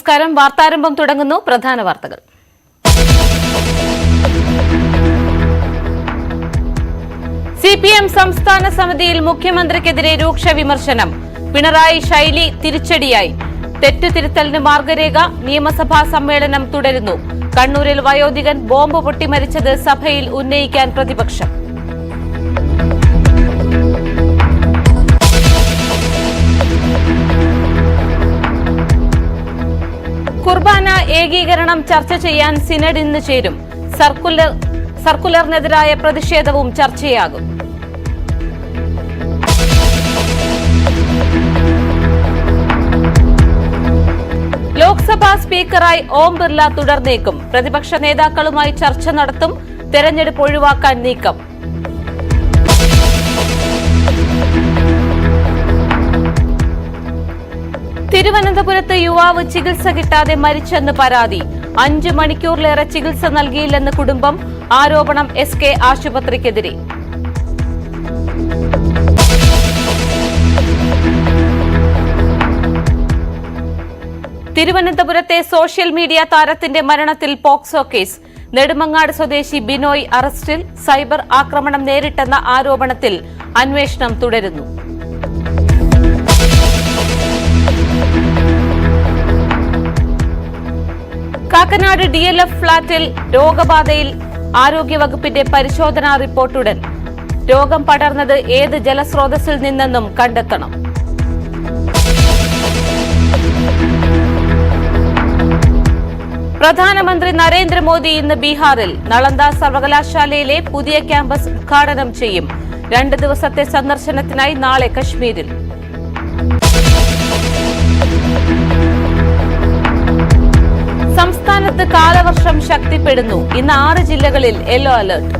നമസ്കാരം. വാർത്താരംഭം തുടങ്ങുന്നു. പ്രധാന വാർത്തകൾ. സിപിഎം സംസ്ഥാന സമിതിയിൽ മുഖ്യമന്ത്രിക്കെതിരെ രൂക്ഷ വിമർശനം. പിണറായി ശൈലി തിരിച്ചടിയായി. തെറ്റുതിരുത്തലിന് മാർഗരേഖ. നിയമസഭാ സമ്മേളനം തുടരുന്നു. കണ്ണൂരിൽ വയോധികൻ ബോംബ് പൊട്ടി മരിച്ചത് സഭയിൽ ഉന്നയിക്കാൻ പ്രതിപക്ഷം. കുർബാന ഏകീകരണം ചർച്ച ചെയ്യാൻ സിനഡ് ഇന്ന് ചേരും. സർക്കുലറിനെതിരായ പ്രതിഷേധവും ചർച്ചയാകും. ലോക്സഭാ സ്പീക്കറായി ഓം ബിർല തുടർന്നേക്കും. പ്രതിപക്ഷ നേതാക്കളുമായി ചർച്ച നടത്തും. തെരഞ്ഞെടുപ്പ് ഒഴിവാക്കാൻ നീക്കം. തിരുവനന്തപുരത്ത് യുവാവ് ചികിത്സ കിട്ടാതെ മരിച്ചെന്ന് പരാതി. 5 മണിക്കൂറിലേറെ ചികിത്സ നൽകിയില്ലെന്ന് കുടുംബം. ആരോപണം SK ആശുപത്രിക്കെതിരെ. തിരുവനന്തപുരത്തെ സോഷ്യൽ മീഡിയ താരത്തിന്റെ മരണത്തിൽ പോക്സോ കേസ്. നെടുമങ്ങാട് സ്വദേശി ബിനോയ് അറസ്റ്റിൽ. സൈബർ ആക്രമണം നേരിട്ടെന്ന ആരോപണത്തിൽ അന്വേഷണം തുടരുന്നു. കാക്കനാട് DLF ഫ്ളാറ്റിൽ രോഗബാധയിൽ ആരോഗ്യവകുപ്പിന്റെ പരിശോധനാ റിപ്പോർട്ടുടൻ. രോഗം പടർന്നത് ഏത് ജലസ്രോതസ്സിൽ നിന്നെന്നും കണ്ടെത്തണം. പ്രധാനമന്ത്രി നരേന്ദ്രമോദി ഇന്ന് ബീഹാറിൽ. നളന്ദ സർവകലാശാലയിലെ പുതിയ ക്യാമ്പസ് ഉദ്ഘാടനം ചെയ്യും. 2 ദിവസത്തെ സന്ദർശനത്തിനായി നാളെ കശ്മീരിൽ. സംസ്ഥാനത്ത് കാലവർഷം ശക്തിപ്പെടുന്നു. ഇന്ന് 6 ജില്ലകളിൽ യെല്ലോ അലർട്ട്.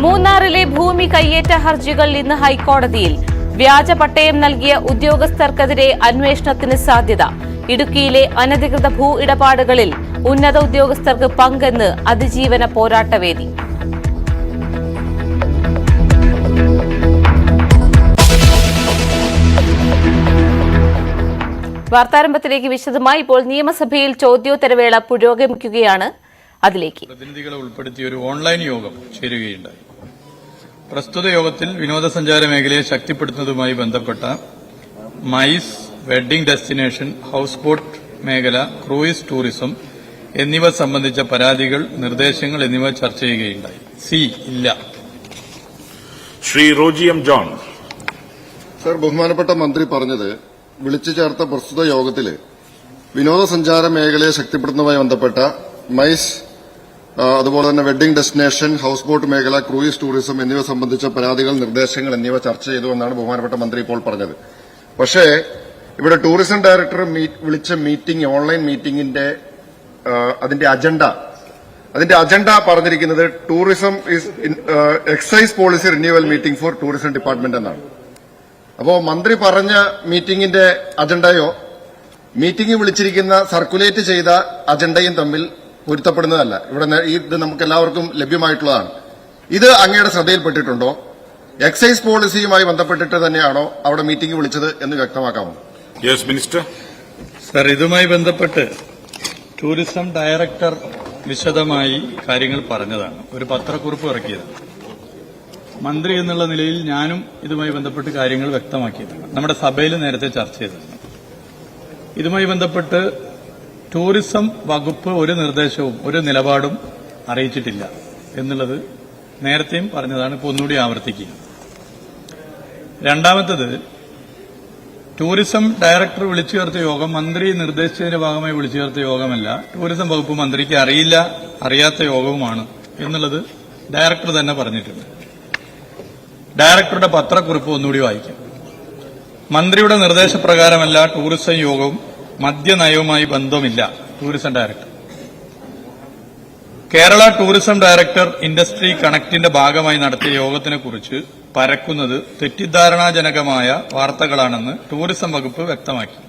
മൂന്നാറിലെ ഭൂമി കയ്യേറ്റ ഹർജികൾ ഇന്ന് ഹൈക്കോടതിയിൽ. വ്യാജ പട്ടയം നൽകിയ ഉദ്യോഗസ്ഥർക്കെതിരെ അന്വേഷണത്തിന് സാധ്യത. ഇടുക്കിയിലെ അനധികൃത ഭൂ ഇടപാടുകളിൽ ഉന്നത ഉദ്യോഗസ്ഥർക്ക് പങ്കെന്ന് അതിജീവന പോരാട്ടവേദി. വാർത്താരംഭത്തിലേക്ക് വിശദമായി. ഇപ്പോൾ നിയമസഭയിൽ ചോദ്യോത്തരവേള പുരോഗമിക്കുകയാണ്. അതിലേക്ക് പ്രതിനിധികളെ ഉൾപ്പെടുത്തിയ ഒരു ഓൺലൈൻ യോഗം ചേരുകയുണ്ടായി. പ്രസ്തുത യോഗത്തിൽ വിനോദസഞ്ചാര മേഖലയെ ശക്തിപ്പെടുത്തുന്നതുമായി ബന്ധപ്പെട്ട mice, wedding destination, house boat മേഖല, ക്രൂയിസ് ടൂറിസം എന്നിവ സംബന്ധിച്ച പരാതികൾ, നിർദ്ദേശങ്ങൾ എന്നിവ ചർച്ച ചെയ്യുകയുണ്ടായി. ഇല്ല. Shri Roji M John. Sir, ബഹുമാനപ്പെട്ട മന്ത്രി പറഞ്ഞത് വിളിച്ചു ചേർത്ത പ്രസ്തുത യോഗത്തില് വിനോദസഞ്ചാര മേഖലയെ ശക്തിപ്പെടുത്തുന്നതുമായി ബന്ധപ്പെട്ട മൈസ്, അതുപോലെ തന്നെ വെഡ്ഡിംഗ് ഡെസ്റ്റിനേഷൻ, ഹൌസ് ബോട്ട് മേഖല, ക്രൂയിസ് ടൂറിസം എന്നിവ സംബന്ധിച്ച പരാതികൾ, നിർദ്ദേശങ്ങൾ എന്നിവ ചർച്ച ചെയ്തു എന്നാണ് ബഹുമാനപ്പെട്ട മന്ത്രി ഇപ്പോൾ പറഞ്ഞത്. പക്ഷേ ഇവിടെ ടൂറിസം ഡയറക്ടർ വിളിച്ച മീറ്റിംഗ്, ഓൺലൈൻ മീറ്റിംഗിന്റെ അതിന്റെ അജണ്ട പറഞ്ഞിരിക്കുന്നത് tourism excise policy renewal meeting four tourism department എന്നാണ്. അപ്പോ മന്ത്രി പറഞ്ഞ മീറ്റിംഗിന്റെ അജണ്ടയോ മീറ്റിംഗ് വിളിച്ചിരിക്കുന്ന സർക്കുലേറ്റ് ചെയ്ത അജണ്ടയും തമ്മിൽ പൊരുത്തപ്പെടുന്നതല്ല. ഇവിടെ ഇത് നമുക്ക് എല്ലാവർക്കും ലഭ്യമായിട്ടുള്ളതാണ്. ഇത് അങ്ങയുടെ ശ്രദ്ധയിൽപ്പെട്ടിട്ടുണ്ടോ? എക്സൈസ് പോളിസിയുമായി ബന്ധപ്പെട്ടിട്ട് തന്നെയാണോ അവിടെ മീറ്റിംഗ് വിളിച്ചത് എന്ന് വ്യക്തമാക്കാമോ? Yes minister. സർ, ഇതുമായി ബന്ധപ്പെട്ട് ടൂറിസം ഡയറക്ടർ വിശദമായി കാര്യങ്ങൾ പറഞ്ഞതാണ്. ഒരു പത്രക്കുറിപ്പ് ഇറക്കിയതാണ്. മന്ത്രി എന്നുള്ള നിലയിൽ ഞാനും ഇതുമായി ബന്ധപ്പെട്ട് കാര്യങ്ങൾ വ്യക്തമാക്കിയതാണ്. നമ്മുടെ സഭയിൽ നേരത്തെ ചർച്ച ചെയ്തതാണ്. ഇതുമായി ബന്ധപ്പെട്ട് ടൂറിസം വകുപ്പ് ഒരു നിർദ്ദേശവും ഒരു നിലപാടും അറിയിച്ചിട്ടില്ല എന്നുള്ളത് നേരത്തെയും പറഞ്ഞതാണ്. ഇപ്പോൾ ഒന്നുകൂടി ആവർത്തിക്കുക. രണ്ടാമത്തത്, ടൂറിസം ഡയറക്ടർ വിളിച്ചു ചേർത്ത യോഗം മന്ത്രി നിർദ്ദേശിച്ചതിന്റെ ഭാഗമായി വിളിച്ചു ചേർത്ത യോഗമല്ല. ടൂറിസം വകുപ്പ് മന്ത്രിക്ക് അറിയാത്ത യോഗവുമാണ് എന്നുള്ളത് ഡയറക്ടർ തന്നെ പറഞ്ഞിട്ടുണ്ട്. ഡയറക്ടറുടെ പത്രക്കുറിപ്പ് ഒന്നുകൂടി വായിക്കാം. മന്ത്രിയുടെ നിർദ്ദേശപ്രകാരമല്ല ടൂറിസം യോഗവും, മദ്യനയവുമായി ബന്ധമില്ല. Tourism director. Kerala tourism director industry കണക്റ്റിന്റെ ഭാഗമായി നടത്തിയ യോഗത്തിനെക്കുറിച്ച് പരക്കുന്നത് തെറ്റിദ്ധാരണാജനകമായ വാർത്തകളാണെന്ന് ടൂറിസം വകുപ്പ് വ്യക്തമാക്കി.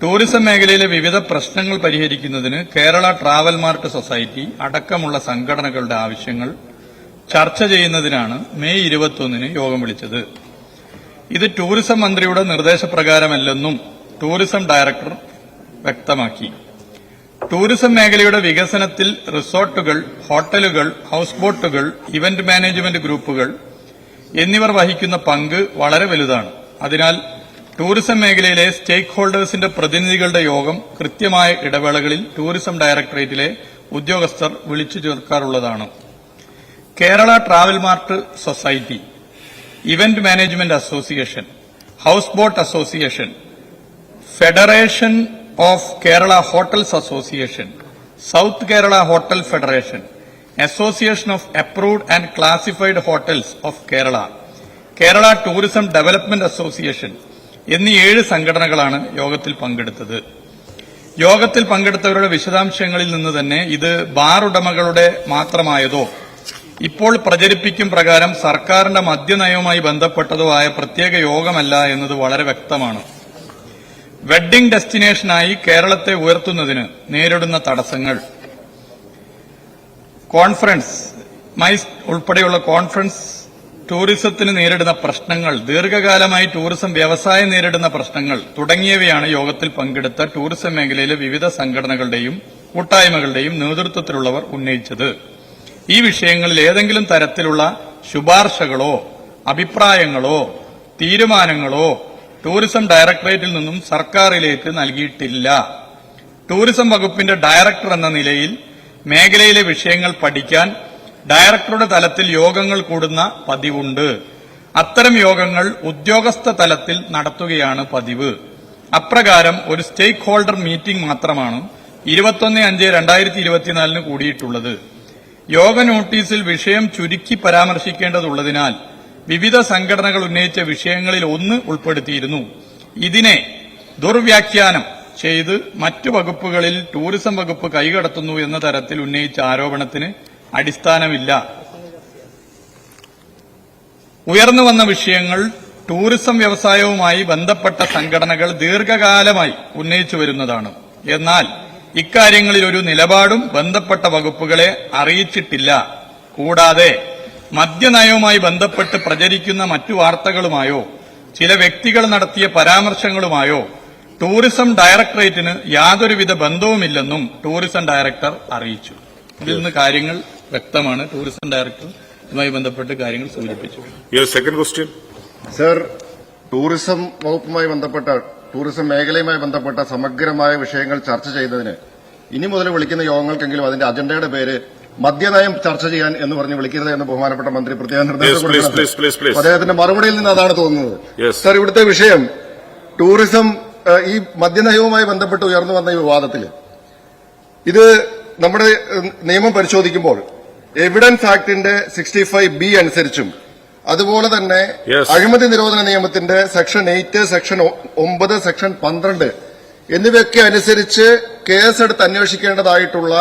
ടൂറിസം മേഖലയിലെ വിവിധ പ്രശ്നങ്ങൾ പരിഹരിക്കുന്നതിന് കേരള ട്രാവൽ മാർട്ട് സൊസൈറ്റി അടക്കമുള്ള സംഘടനകളുടെ ആവശ്യങ്ങൾ ചർച്ച ചെയ്യുന്നതിനാണ് മെയ് 21 യോഗം വിളിച്ചത്. ഇത് ടൂറിസം മന്ത്രിയുടെ നിർദ്ദേശപ്രകാരമല്ലെന്നും ടൂറിസം ഡയറക്ടർ വ്യക്തമാക്കി. ടൂറിസം മേഖലയുടെ വികസനത്തിൽ റിസോർട്ടുകൾ, ഹോട്ടലുകൾ, ഹൌസ് ബോട്ടുകൾ, ഇവന്റ് മാനേജ്മെന്റ് ഗ്രൂപ്പുകൾ എന്നിവർ വഹിക്കുന്ന പങ്ക് വളരെ വലുതാണ്. അതിനാൽ ടൂറിസം മേഖലയിലെ സ്റ്റേക്ക് ഹോൾഡേഴ്സിന്റെ പ്രതിനിധികളുടെ യോഗം കൃത്യമായ ഇടവേളകളിൽ ടൂറിസം ഡയറക്ടറേറ്റിലെ ഉദ്യോഗസ്ഥർ വിളിച്ചു ചേർക്കാറുള്ളതാണ്. Kerala travel mart society, event management association, house boat association, federation of Kerala hotels association, south Kerala hotel federation, association of approved and classified hotels of Kerala, Kerala tourism development association എന്നീ 7 സംഘടനകളാണ് യോഗത്തിൽ പങ്കെടുത്തത്. യോഗത്തിൽ പങ്കെടുത്തവരുടെ വിശദാംശങ്ങളിൽ നിന്ന് തന്നെ ഇത് ബാർ ഉടമകളുടെ മാത്രമായതോ ഇപ്പോൾ പ്രചരിപ്പിക്കും പ്രകാരം സർക്കാരിന്റെ മദ്യനയവുമായി ബന്ധപ്പെട്ടതോ ആയ പ്രത്യേക യോഗമല്ല എന്നത് വളരെ വ്യക്തമാണ്. വെഡ്ഡിംഗ് ഡെസ്റ്റിനേഷനായി കേരളത്തെ ഉയർത്തുന്നതിന് നേരിടുന്ന തടസ്സങ്ങൾ, കോൺഫറൻസ്, മൈസ് ഉൾപ്പെടെയുള്ള കോൺഫറൻസ് ടൂറിസത്തിന് നേരിടുന്ന പ്രശ്നങ്ങൾ, ദീർഘകാലമായി ടൂറിസം വ്യവസായം നേരിടുന്ന പ്രശ്നങ്ങൾ തുടങ്ങിയവയാണ് യോഗത്തിൽ പങ്കെടുത്ത ടൂറിസം മേഖലയിലെ വിവിധ സംഘടനകളുടെയും കൂട്ടായ്മകളുടെയും നേതൃത്വത്തിലുള്ളവർ ഉന്നയിച്ചത്. ഈ വിഷയങ്ങളിൽ ഏതെങ്കിലും തരത്തിലുള്ള ശുപാർശകളോ അഭിപ്രായങ്ങളോ തീരുമാനങ്ങളോ ടൂറിസം ഡയറക്ടറേറ്റിൽ നിന്നും സർക്കാരിലേക്ക് നൽകിയിട്ടില്ല. ടൂറിസം വകുപ്പിന്റെ ഡയറക്ടർ എന്ന നിലയിൽ മേഖലയിലെ വിഷയങ്ങൾ പഠിക്കാൻ ഡയറക്ടറുടെ തലത്തിൽ യോഗങ്ങൾ കൂടുന്ന പതിവുണ്ട്. അത്തരം യോഗങ്ങൾ ഉദ്യോഗസ്ഥ തലത്തിൽ നടത്തുകയാണ് പതിവ്. അപ്രകാരം ഒരു സ്റ്റേക്ക് ഹോൾഡർ മീറ്റിംഗ് മാത്രമാണ് 21/5/2024 കൂടിയിട്ടുള്ളത്. യോഗ നോട്ടീസിൽ വിഷയം ചുരുക്കി പരാമർശിക്കേണ്ടതുള്ളതിനാൽ വിവിധ സംഘടനകൾ ഉന്നയിച്ച വിഷയങ്ങളിൽ ഒന്ന് ഉൾപ്പെടുത്തിയിരുന്നു. ഇതിനെ ദുർവ്യാഖ്യാനം ചെയ്ത് മറ്റു വകുപ്പുകളിൽ ടൂറിസം വകുപ്പ് കൈകടത്തുന്നു എന്ന തരത്തിൽ ഉന്നയിച്ച ആരോപണത്തിന് അടിസ്ഥാനമില്ല. ഉയർന്നുവന്ന വിഷയങ്ങൾ ടൂറിസം വ്യവസായവുമായി ബന്ധപ്പെട്ട സംഘടനകൾ ദീർഘകാലമായി ഉന്നയിച്ചു വരുന്നതാണ്. എന്നാൽ ഇക്കാര്യങ്ങളിൽ ഒരു നിലപാടും ബന്ധപ്പെട്ട വകുപ്പുകളെ അറിയിച്ചിട്ടില്ല. കൂടാതെ മദ്യനയവുമായി ബന്ധപ്പെട്ട് പ്രചരിക്കുന്ന മറ്റു വാർത്തകളുമായോ ചില വ്യക്തികൾ നടത്തിയ പരാമർശങ്ങളുമായോ ടൂറിസം ഡയറക്ടറേറ്റിന് യാതൊരുവിധ ബന്ധവുമില്ലെന്നും ടൂറിസം ഡയറക്ടർ അറിയിച്ചു. ഇതിൽ നിന്ന് കാര്യങ്ങൾ വ്യക്തമാണ്. ടൂറിസം ഡയറക്ടർ ഇതുമായി ബന്ധപ്പെട്ട് കാര്യങ്ങൾ സൂചിപ്പിച്ചു. സെക്കൻഡ് ക്വസ്റ്റ്യൻ സർ, ടൂറിസം വകുപ്പുമായി ബന്ധപ്പെട്ട ടൂറിസം മേഖലയുമായി ബന്ധപ്പെട്ട സമഗ്രമായ വിഷയങ്ങൾ ചർച്ച ചെയ്യുന്നതിന് ഇനി മുതൽ വിളിക്കുന്ന യോഗങ്ങൾക്കെങ്കിലും അതിന്റെ അജണ്ടയുടെ പേര് മദ്യനയം ചർച്ച ചെയ്യാൻ എന്ന് പറഞ്ഞ് വിളിക്കരുത് എന്ന് ബഹുമാനപ്പെട്ട മന്ത്രി പ്രത്യേക നിർദ്ദേശം കൊടുത്തിട്ടുണ്ട്. അദ്ദേഹത്തിന്റെ മറുപടിയിൽ നിന്ന് അതാണ് തോന്നുന്നത്. സർ, ഇവിടുത്തെ വിഷയം ടൂറിസം ഈ മദ്യനയവുമായി ബന്ധപ്പെട്ട് ഉയർന്നു വന്ന ഈ വിവാദത്തിൽ ഇത് നമ്മുടെ നിയമം പരിശോധിക്കുമ്പോൾ എവിഡൻസ് ആക്ടിന്റെ 65B അനുസരിച്ചും അതുപോലെ തന്നെ അഴിമതി നിരോധന നിയമത്തിന്റെ സെക്ഷൻ 8, സെക്ഷൻ 9, സെക്ഷൻ 12 എന്നിവയൊക്കെ അനുസരിച്ച് കേസെടുത്ത് അന്വേഷിക്കേണ്ടതായിട്ടുള്ള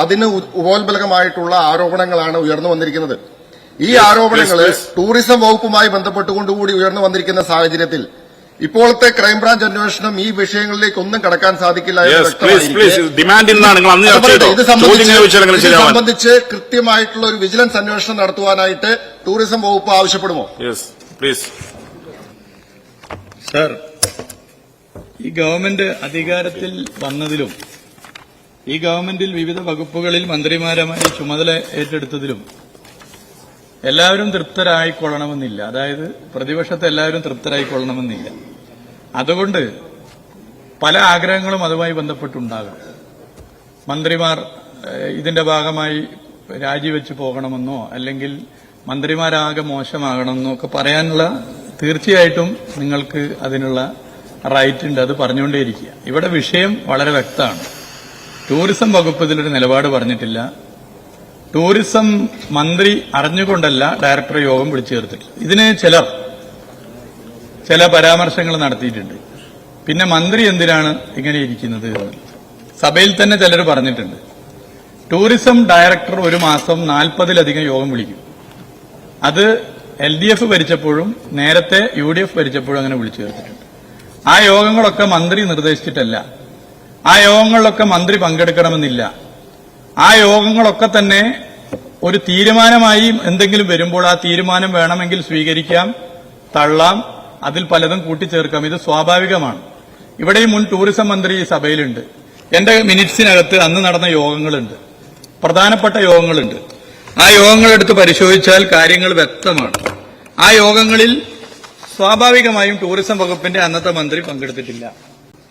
അതിന് ഉപോത്ബലകമായിട്ടുള്ള ആരോപണങ്ങളാണ് ഉയർന്നു വന്നിരിക്കുന്നത്. ഈ ആരോപണങ്ങൾ ടൂറിസം വകുപ്പുമായി ബന്ധപ്പെട്ടുകൊണ്ടുകൂടി ഉയർന്നു വന്നിരിക്കുന്ന സാഹചര്യത്തിൽ ഇപ്പോഴത്തെ ക്രൈംബ്രാഞ്ച് അന്വേഷണം ഈ വിഷയങ്ങളിലേക്ക് ഒന്നും കടക്കാൻ സാധിക്കില്ല ഇത് സംബന്ധിച്ച് കൃത്യമായിട്ടുള്ള ഒരു വിജിലൻസ് അന്വേഷണം നടത്തുവാനായിട്ട് ടൂറിസം വകുപ്പ് ആവശ്യപ്പെടുമോ? സർ, ഈ ഗവൺമെന്റ് അധികാരത്തിൽ വന്നതിലും ഈ ഗവൺമെന്റിൽ വിവിധ വകുപ്പുകളിൽ മന്ത്രിമാരുമായി ചുമതല ഏറ്റെടുത്തതിലും എല്ലാവരും തൃപ്തരായിക്കൊള്ളണമെന്നില്ല. അതായത് പ്രതിപക്ഷത്തെ എല്ലാവരും തൃപ്തരായിക്കൊള്ളണമെന്നില്ല. അതുകൊണ്ട് പല ആഗ്രഹങ്ങളും അതുമായി ബന്ധപ്പെട്ടുണ്ടാകാം. മന്ത്രിമാർ ഇതിന്റെ ഭാഗമായി രാജിവെച്ച് പോകണമെന്നോ അല്ലെങ്കിൽ മന്ത്രിമാരാകെ മോശമാകണമെന്നോ ഒക്കെ പറയാനുള്ള തീർച്ചയായിട്ടും നിങ്ങൾക്ക് അതിനുള്ള റൈറ്റ് ഉണ്ട്. അത് പറഞ്ഞുകൊണ്ടേയിരിക്കുക. ഇവിടെ വിഷയം വളരെ വ്യക്തമാണ്. ടൂറിസം വകുപ്പ് ഇതിലൊരു നിലപാട് പറഞ്ഞിട്ടില്ല. ടൂറിസം മന്ത്രി അറിഞ്ഞുകൊണ്ടല്ല ഡയറക്ടർ യോഗം വിളിച്ചു ചേർത്തിട്ടില്ല. ഇതിന് ചില പരാമർശങ്ങൾ നടത്തിയിട്ടുണ്ട്. പിന്നെ മന്ത്രി എന്തിനാണ് ഇങ്ങനെ ഇരിക്കുന്നത് എന്ന് സഭയിൽ തന്നെ ചിലർ പറഞ്ഞിട്ടുണ്ട്. ടൂറിസം ഡയറക്ടർ ഒരു മാസം 40-ലധികം യോഗം വിളിക്കും. അത് LDF ഭരിച്ചപ്പോഴും നേരത്തെ UDF ഭരിച്ചപ്പോഴും അങ്ങനെ വിളിച്ചു ചേർത്തിട്ടുണ്ട്. ആ യോഗങ്ങളൊക്കെ മന്ത്രി നിർദ്ദേശിച്ചിട്ടല്ല. ആ യോഗങ്ങളിലൊക്കെ മന്ത്രി പങ്കെടുക്കണമെന്നില്ല. ആ യോഗങ്ങളൊക്കെ തന്നെ ഒരു തീരുമാനമായി എന്തെങ്കിലും വരുമ്പോൾ ആ തീരുമാനം വേണമെങ്കിൽ സ്വീകരിക്കാം, തള്ളാം, അതിൽ പലതും കൂട്ടിച്ചേർക്കാം. ഇത് സ്വാഭാവികമാണ്. ഇവിടെ മുൻ ടൂറിസം മന്ത്രി ഈ സഭയിലുണ്ട്. എന്റെ മിനിറ്റ്സിനകത്ത് അന്ന് നടന്ന യോഗങ്ങളുണ്ട്, പ്രധാനപ്പെട്ട യോഗങ്ങളുണ്ട്. ആ യോഗങ്ങളെടുത്ത് പരിശോധിച്ചാൽ കാര്യങ്ങൾ വ്യക്തമാണ്. ആ യോഗങ്ങളിൽ സ്വാഭാവികമായും ടൂറിസം വകുപ്പിന്റെ അന്നത്തെ മന്ത്രി പങ്കെടുത്തിട്ടില്ല.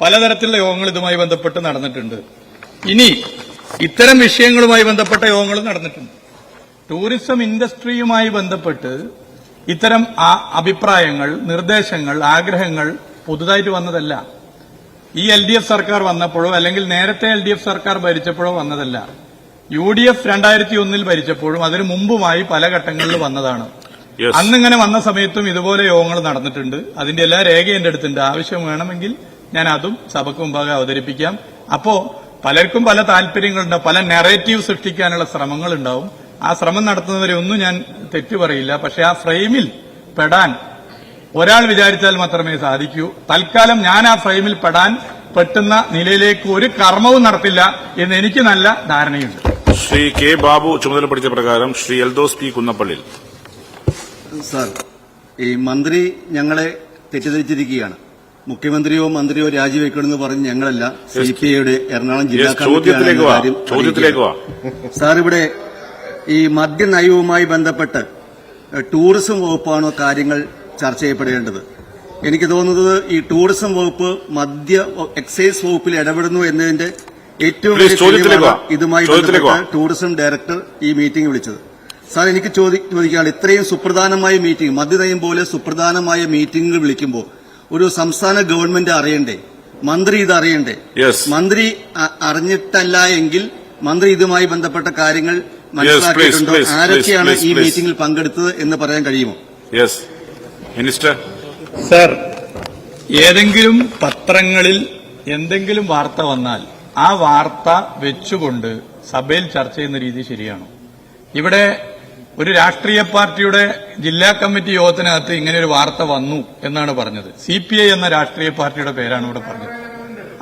പലതരത്തിലുള്ള യോഗങ്ങൾ ഇതുമായി ബന്ധപ്പെട്ട് നടന്നിട്ടുണ്ട്. ഇനി ഇത്തരം വിഷയങ്ങളുമായി ബന്ധപ്പെട്ട യോഗങ്ങളും നടന്നിട്ടുണ്ട്. ടൂറിസം ഇൻഡസ്ട്രിയുമായി ബന്ധപ്പെട്ട് ഇത്തരം അഭിപ്രായങ്ങൾ, നിർദ്ദേശങ്ങൾ, ആഗ്രഹങ്ങൾ പുതുതായിട്ട് വന്നതല്ല. ഈ LDF സർക്കാർ വന്നപ്പോഴോ അല്ലെങ്കിൽ നേരത്തെ LDF സർക്കാർ ഭരിച്ചപ്പോഴോ വന്നതല്ല. UDF 2001 ഭരിച്ചപ്പോഴും അതിനു മുമ്പുമായി പല ഘട്ടങ്ങളിൽ വന്നതാണ്. അന്നിങ്ങനെ വന്ന സമയത്തും ഇതുപോലെ യോഗങ്ങൾ നടന്നിട്ടുണ്ട്. അതിന്റെ എല്ലാ രേഖയും എന്റെ അടുത്തുണ്ട്. ആവശ്യം വേണമെങ്കിൽ ഞാൻ അതും സഭയ്ക്ക് മുമ്പാകെ അവതരിപ്പിക്കാം. അപ്പോ പലർക്കും പല താല്പര്യങ്ങളുണ്ടാവും, പല നെറേറ്റീവ് സൃഷ്ടിക്കാനുള്ള ശ്രമങ്ങളുണ്ടാവും. ആ ശ്രമം നടത്തുന്നവരെ ഒന്നും ഞാൻ തെറ്റു പറയില്ല. പക്ഷെ ആ ഫ്രെയിമിൽ പെടാൻ ഒരാൾ വിചാരിച്ചാൽ മാത്രമേ സാധിക്കൂ. തൽക്കാലം ഞാൻ ആ ഫ്രെയിമിൽ പെട്ടുന്ന നിലയിലേക്ക് ഒരു കർമ്മവും നടത്തില്ല എന്ന് എനിക്ക് നല്ല ധാരണയുണ്ട്. ശ്രീ കെ ബാബു ചുമതലപ്പെടുത്തിയ പ്രകാരം ശ്രീ എൽദോസ് പി കുന്നപ്പള്ളിൽ. സാർ, ഈ മന്ത്രി ഞങ്ങളെ തെറ്റിദ്ധരിച്ചിരിക്കുകയാണ്. മുഖ്യമന്ത്രിയോ മന്ത്രിയോ രാജിവെക്കണമെന്ന് പറഞ്ഞ് ഞങ്ങളല്ല, CPIയുടെ എറണാകുളം ജില്ലാ ചോദ്യത്തിലേക്ക് വാ. സാർ, ഇവിടെ ഈ മദ്യനയവുമായി ബന്ധപ്പെട്ട് ടൂറിസം വകുപ്പാണോ കാര്യങ്ങൾ ചർച്ച ചെയ്യപ്പെടേണ്ടത്? എനിക്ക് തോന്നുന്നത് ഈ ടൂറിസം വകുപ്പ് എക്സൈസ് വകുപ്പിൽ ഇടപെടുന്നു എന്നതിന്റെ ഏറ്റവും വലിയ ഇതുമായി ബന്ധപ്പെട്ട് ടൂറിസം ഡയറക്ടർ ഈ മീറ്റിംഗ് വിളിച്ചത്. സാർ, എനിക്ക് ചോദിക്കാനുള്ളത്, ഇത്രയും സുപ്രധാനമായ മീറ്റിംഗ്, മദ്യനയം പോലെ സുപ്രധാനമായ മീറ്റിംഗുകൾ വിളിക്കുമ്പോൾ ഒരു സംസ്ഥാന ഗവൺമെന്റ് അറിയണ്ടേ? മന്ത്രി ഇത് അറിയണ്ടേ? മന്ത്രി അറിഞ്ഞിട്ടല്ല എങ്കിൽ മന്ത്രി ഇതുമായി ബന്ധപ്പെട്ട കാര്യങ്ങൾ മനസ്സിലാക്കിയിട്ടുണ്ടോ? ആരൊക്കെയാണ് ഈ മീറ്റിംഗിൽ പങ്കെടുത്തത് എന്ന് പറയാൻ കഴിയുമോ? മിനിസ്റ്റർ. സർ, ഏതെങ്കിലും പത്രങ്ങളിൽ എന്തെങ്കിലും വാർത്ത വന്നാൽ ആ വാർത്ത വെച്ചുകൊണ്ട് സഭയിൽ ചർച്ച ചെയ്യുന്ന രീതി ശരിയാണോ? ഇവിടെ ഒരു രാഷ്ട്രീയ പാർട്ടിയുടെ ജില്ലാ കമ്മിറ്റി യോഗത്തിനകത്ത് ഇങ്ങനെ ഒരു വാർത്ത വന്നു എന്നാണ് പറഞ്ഞത്. CPI എന്ന രാഷ്ട്രീയ പാർട്ടിയുടെ പേരാണ് ഇവിടെ പറഞ്ഞത്.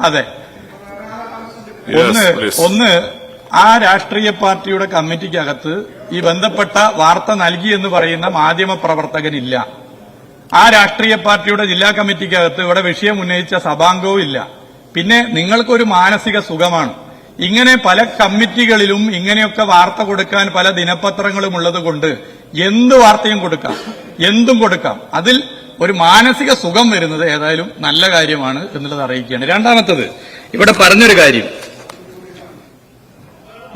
അതെ, ഒന്ന് ആ രാഷ്ട്രീയ പാർട്ടിയുടെ കമ്മിറ്റിക്കകത്ത് ഈ ബന്ധപ്പെട്ട വാർത്ത നൽകി എന്ന് പറയുന്ന മാധ്യമ പ്രവർത്തകനില്ല. ആ രാഷ്ട്രീയ പാർട്ടിയുടെ ജില്ലാ കമ്മിറ്റിക്കകത്ത് ഇവിടെ വിഷയം ഉന്നയിച്ച സഭാംഗവും ഇല്ല. പിന്നെ നിങ്ങൾക്കൊരു മാനസിക സുഖമാണ്. ഇങ്ങനെ പല കമ്മിറ്റികളിലും ഇങ്ങനെയൊക്കെ വാർത്ത കൊടുക്കാൻ പല ദിനപത്രങ്ങളും ഉള്ളതുകൊണ്ട് എന്ത് വാർത്തയും കൊടുക്കാം, എന്തും കൊടുക്കാം. അതിൽ ഒരു മാനസിക സുഖം വരുന്നത് ഏതായാലും നല്ല കാര്യമാണ് എന്നുള്ളത് അറിയിക്കുകയാണ്. രണ്ടാമത്തത്, ഇവിടെ പറഞ്ഞൊരു കാര്യം,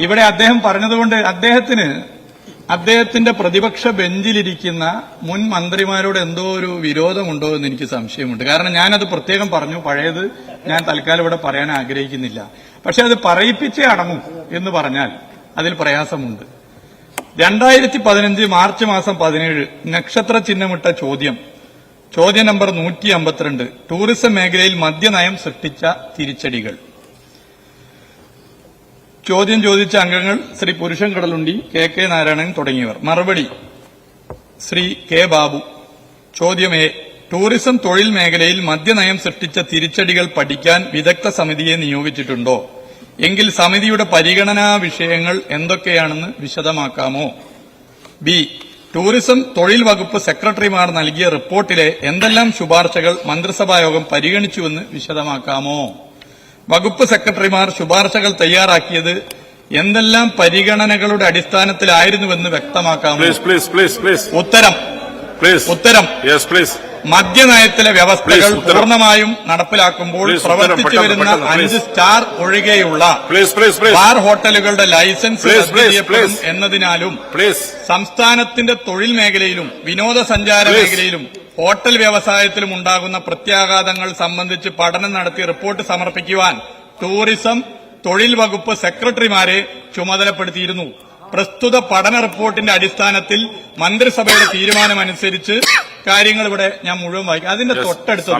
ഇവിടെ അദ്ദേഹം പറഞ്ഞതുകൊണ്ട് അദ്ദേഹത്തിന്റെ പ്രതിപക്ഷ ബെഞ്ചിലിരിക്കുന്ന മുൻ മന്ത്രിമാരോട് എന്തോ ഒരു വിരോധമുണ്ടോ എന്ന് എനിക്ക് സംശയമുണ്ട്. കാരണം ഞാനത് പ്രത്യേകം പറഞ്ഞു, പഴയത് ഞാൻ തൽക്കാലം ഇവിടെ പറയാൻ ആഗ്രഹിക്കുന്നില്ല. പക്ഷെ അത് പറയിപ്പിച്ചേ അടങ്ങും എന്ന് പറഞ്ഞാൽ അതിൽ പ്രയാസമുണ്ട്. 2015 മാർച്ച് മാസം 17 നക്ഷത്ര ചിഹ്നമിട്ട ചോദ്യം നമ്പർ 152, ടൂറിസം മേഖലയിൽ മദ്യനയം സൃഷ്ടിച്ച തിരിച്ചടികൾ. ചോദ്യം ചോദിച്ച അംഗങ്ങൾ ശ്രീ പുരുഷൻ കടലുണ്ടി, KK നാരായണൻ തുടങ്ങിയവർ. മറുപടി ശ്രീ കെ ബാബു. ചോദ്യം A, ടൂറിസം തൊഴിൽ മേഖലയിൽ മദ്യനയം സൃഷ്ടിച്ച തിരിച്ചടികൾ പഠിക്കാൻ വിദഗ്ധ സമിതിയെ നിയോഗിച്ചിട്ടുണ്ടോ? എങ്കിൽ സമിതിയുടെ പരിഗണനാ വിഷയങ്ങൾ എന്തൊക്കെയാണെന്ന് വിശദമാക്കാമോ? B, ടൂറിസം തൊഴിൽ വകുപ്പ് സെക്രട്ടറിമാർ നൽകിയ റിപ്പോർട്ടിലെ എന്തെല്ലാം ശുപാർശകൾ മന്ത്രിസഭായോഗം പരിഗണിച്ചുവെന്ന് വിശദമാക്കാമോ? വകുപ്പ് സെക്രട്ടറിമാർ ശുപാർശകൾ തയ്യാറാക്കിയത് എന്തെല്ലാം പരിഗണനകളുടെ അടിസ്ഥാനത്തിലായിരുന്നുവെന്ന് വ്യക്തമാക്കാമോ? ഉത്തരം മദ്യനയത്തിലെ വ്യവസ്ഥകൾ പൂർണ്ണമായും നടപ്പിലാക്കുമ്പോൾ പ്രവർത്തിച്ചു വരുന്ന 5 സ്റ്റാർ ഒഴികെയുള്ള ബാർ ഹോട്ടലുകളുടെ ലൈസൻസ് റദ്ദ് ചെയ്യപ്പെടും എന്നതിനാലും സംസ്ഥാനത്തിന്റെ തൊഴിൽ മേഖലയിലും വിനോദസഞ്ചാര മേഖലയിലും ഹോട്ടൽ വ്യവസായത്തിലും ഉണ്ടാകുന്ന പ്രത്യാഘാതങ്ങൾ സംബന്ധിച്ച് പഠനം നടത്തി റിപ്പോർട്ട് സമർപ്പിക്കുവാൻ ടൂറിസം തൊഴിൽ വകുപ്പ് സെക്രട്ടറിമാരെ ചുമതലപ്പെടുത്തിയിരുന്നു. പ്രസ്തുത പഠന റിപ്പോർട്ടിന്റെ അടിസ്ഥാനത്തിൽ മന്ത്രിസഭയുടെ തീരുമാനമനുസരിച്ച് കാര്യങ്ങൾ ഇവിടെ ഞാൻ മുഴുവൻ വായിക്കാം. അതിന്റെ തൊട്ടടുത്ത്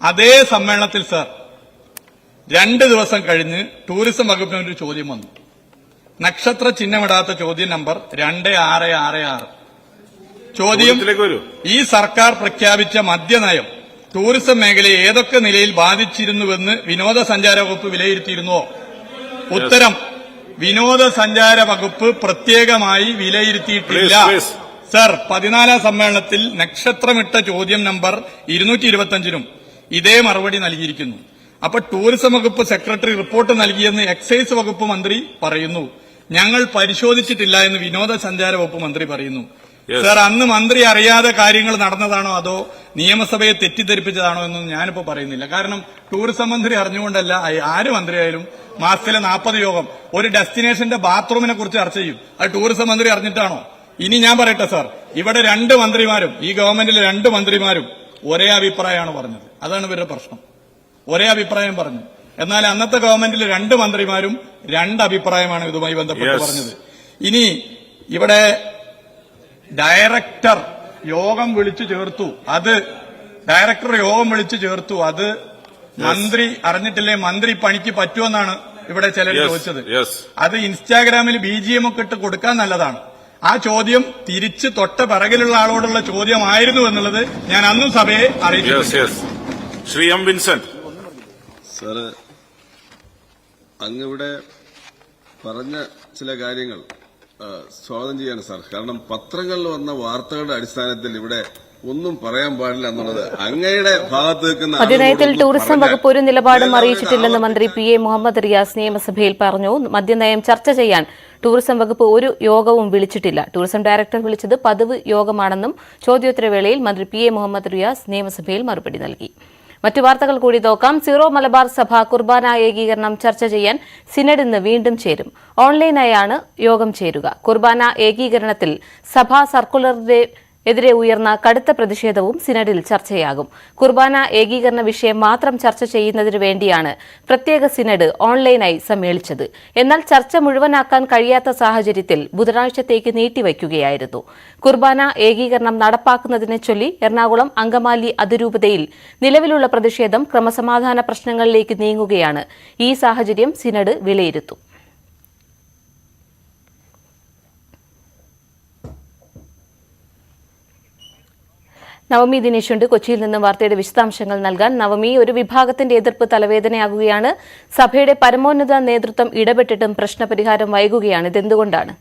അതേ സമ്മേളനത്തിൽ സർ 2 ദിവസം കഴിഞ്ഞ് ടൂറിസം വകുപ്പിന് ഒരു ചോദ്യം വന്നു. നക്ഷത്ര ചിഹ്നമിടാത്ത ചോദ്യം നമ്പർ 2666. ചോദ്യം, ഈ സർക്കാർ പ്രഖ്യാപിച്ച മദ്യനയം ടൂറിസം മേഖലയെ ഏതൊക്കെ നിലയിൽ ബാധിച്ചിരുന്നുവെന്ന് വിനോദസഞ്ചാര വകുപ്പ് വിലയിരുത്തിയിരുന്നോ? ഉത്തരം, വിനോദസഞ്ചാര വകുപ്പ് പ്രത്യേകമായി വിലയിരുത്തിയിട്ടില്ല. Please. സർ, 14ാം സമ്മേളനത്തിൽ നക്ഷത്രമിട്ട ചോദ്യം നമ്പർ 225-നും ഇതേ മറുപടി നൽകിയിരിക്കുന്നു. അപ്പൊ ടൂറിസം വകുപ്പ് സെക്രട്ടറി റിപ്പോർട്ട് നൽകിയെന്ന് എക്സൈസ് വകുപ്പ് മന്ത്രി പറയുന്നു. ഞങ്ങൾ പരിശോധിച്ചിട്ടില്ല എന്ന് വിനോദസഞ്ചാര വകുപ്പ് മന്ത്രി പറയുന്നു. സർ, അന്ന് മന്ത്രി അറിയാതെ കാര്യങ്ങൾ നടന്നതാണോ അതോ നിയമസഭയെ തെറ്റിദ്ധരിപ്പിച്ചതാണോ എന്നൊന്നും ഞാനിപ്പോ പറയുന്നില്ല. കാരണം ടൂറിസം മന്ത്രി അറിഞ്ഞുകൊണ്ടല്ല ആര് മന്ത്രിയായാലും മാസത്തിലെ 40 യോഗം ഒരു ഡെസ്റ്റിനേഷന്റെ ബാത്റൂമിനെ കുറിച്ച് ചർച്ച ചെയ്യും. അത് ടൂറിസം മന്ത്രി അറിഞ്ഞിട്ടാണോ? ഇനി ഞാൻ പറയട്ടെ സർ, ഇവിടെ 2 മന്ത്രിമാരും ഈ ഗവൺമെന്റിലെ 2 മന്ത്രിമാരും ഒരേ അഭിപ്രായമാണ് പറഞ്ഞത്. അതാണ് ഇവരുടെ പ്രശ്നം. ഒരേ അഭിപ്രായം പറഞ്ഞു. എന്നാൽ അന്നത്തെ ഗവൺമെന്റിലെ 2 മന്ത്രിമാരും 2 അഭിപ്രായമാണ് ഇതുമായി ബന്ധപ്പെട്ട് പറഞ്ഞത്. ഇനി ഇവിടെ ഡയറക്ടർ യോഗം വിളിച്ചു ചേർത്തു. അത് മന്ത്രി അറിഞ്ഞിട്ടില്ലേ മന്ത്രി പണിക്ക് പറ്റുമെന്നാണ് ഇവിടെ ചിലർ ചോദിച്ചത്. അത് ഇൻസ്റ്റാഗ്രാമിൽ BGM ഒക്കെ ഇട്ട് കൊടുക്കാൻ നല്ലതാണ്. ആ ചോദ്യം തിരിച്ച് തൊട്ട പിറകിലുള്ള ആളോടുള്ള ചോദ്യമായിരുന്നു എന്നുള്ളത് ഞാൻ അന്നും സഭയെ അറിയിച്ചു. Shri M Vincent. സാറ്, അങ്ങിവിടെ പറഞ്ഞ ചില കാര്യങ്ങൾ സ്വാഗതം ചെയ്യാണ് സാർ. കാരണം പത്രങ്ങളിൽ വന്ന വാർത്തകളുടെ അടിസ്ഥാനത്തിൽ ഇവിടെ ഒന്നും പറയാൻ പാടില്ല എന്നുള്ളത് അങ്ങയുടെ ഭാഗത്ത് നിൽക്കുന്ന മദ്യനയത്തിൽ ടൂറിസം വകുപ്പ് ഒരു നിലപാടും അറിയിച്ചിട്ടില്ലെന്ന് മന്ത്രി PA മുഹമ്മദ് റിയാസ് നിയമസഭയിൽ പറഞ്ഞു. മദ്യനയം ചർച്ച ചെയ്യാൻ ടൂറിസം വകുപ്പ് ഒരു യോഗവും വിളിച്ചിട്ടില്ല. ടൂറിസം ഡയറക്ടർ വിളിച്ചത് പതിവ് യോഗമാണെന്നും ചോദ്യോത്തരവേളയിൽ മന്ത്രി PA മുഹമ്മദ് റിയാസ് നിയമസഭയിൽ മറുപടി നൽകി. മറ്റു വാർത്തകൾ കൂടി നോക്കാം. സീറോ മലബാർ സഭ കുർബാന ഏകീകരണം ചർച്ച ചെയ്യാൻ സിനഡ് ഇന്ന് വീണ്ടും ചേരും. ഓൺലൈനായാണ് യോഗം ചേരുക. കുർബാന ഏകീകരണത്തിൽ സഭാ സർക്കുലറിന്റെ എതിരെ ഉയർന്ന കടുത്ത പ്രതിഷേധവും സിനഡിൽ ചർച്ചയാകും. കുർബാന ഏകീകരണ വിഷയം മാത്രം ചർച്ച ചെയ്യുന്നതിനു വേണ്ടിയാണ് പ്രത്യേക സിനഡ് ഓൺലൈനായി സമ്മേളിച്ചത്. എന്നാൽ ചർച്ച മുഴുവനാക്കാൻ കഴിയാത്ത സാഹചര്യത്തിൽ ബുധനാഴ്ചത്തേക്ക് നീട്ടിവയ്ക്കുകയായിരുന്നു. കുർബാന ഏകീകരണം നടപ്പാക്കുന്നതിനെ ചൊല്ലി എറണാകുളം അങ്കമാലി അതിരൂപതയിൽ നിലവിലുള്ള പ്രതിഷേധം ക്രമസമാധാന പ്രശ്നങ്ങളിലേക്ക് നീങ്ങുകയാണ്. ഈ സാഹചര്യം സിനഡ് വിലയിരുത്തും. നവമി ദിനേശുണ്ട് കൊച്ചിയിൽ നിന്ന് വാർത്തയുടെ വിശദാംശങ്ങൾ നൽകാൻ. നവമി, ഒരു വിഭാഗത്തിന്റെ എതിർപ്പ് തലവേദനയാകുകയാണ്. സഭയുടെ പരമോന്നത നേതൃത്വം ഇടപെട്ടിട്ടും പ്രശ്നപരിഹാരം വൈകുകയാണ്. ഇതെന്തുകൊണ്ടാണ്?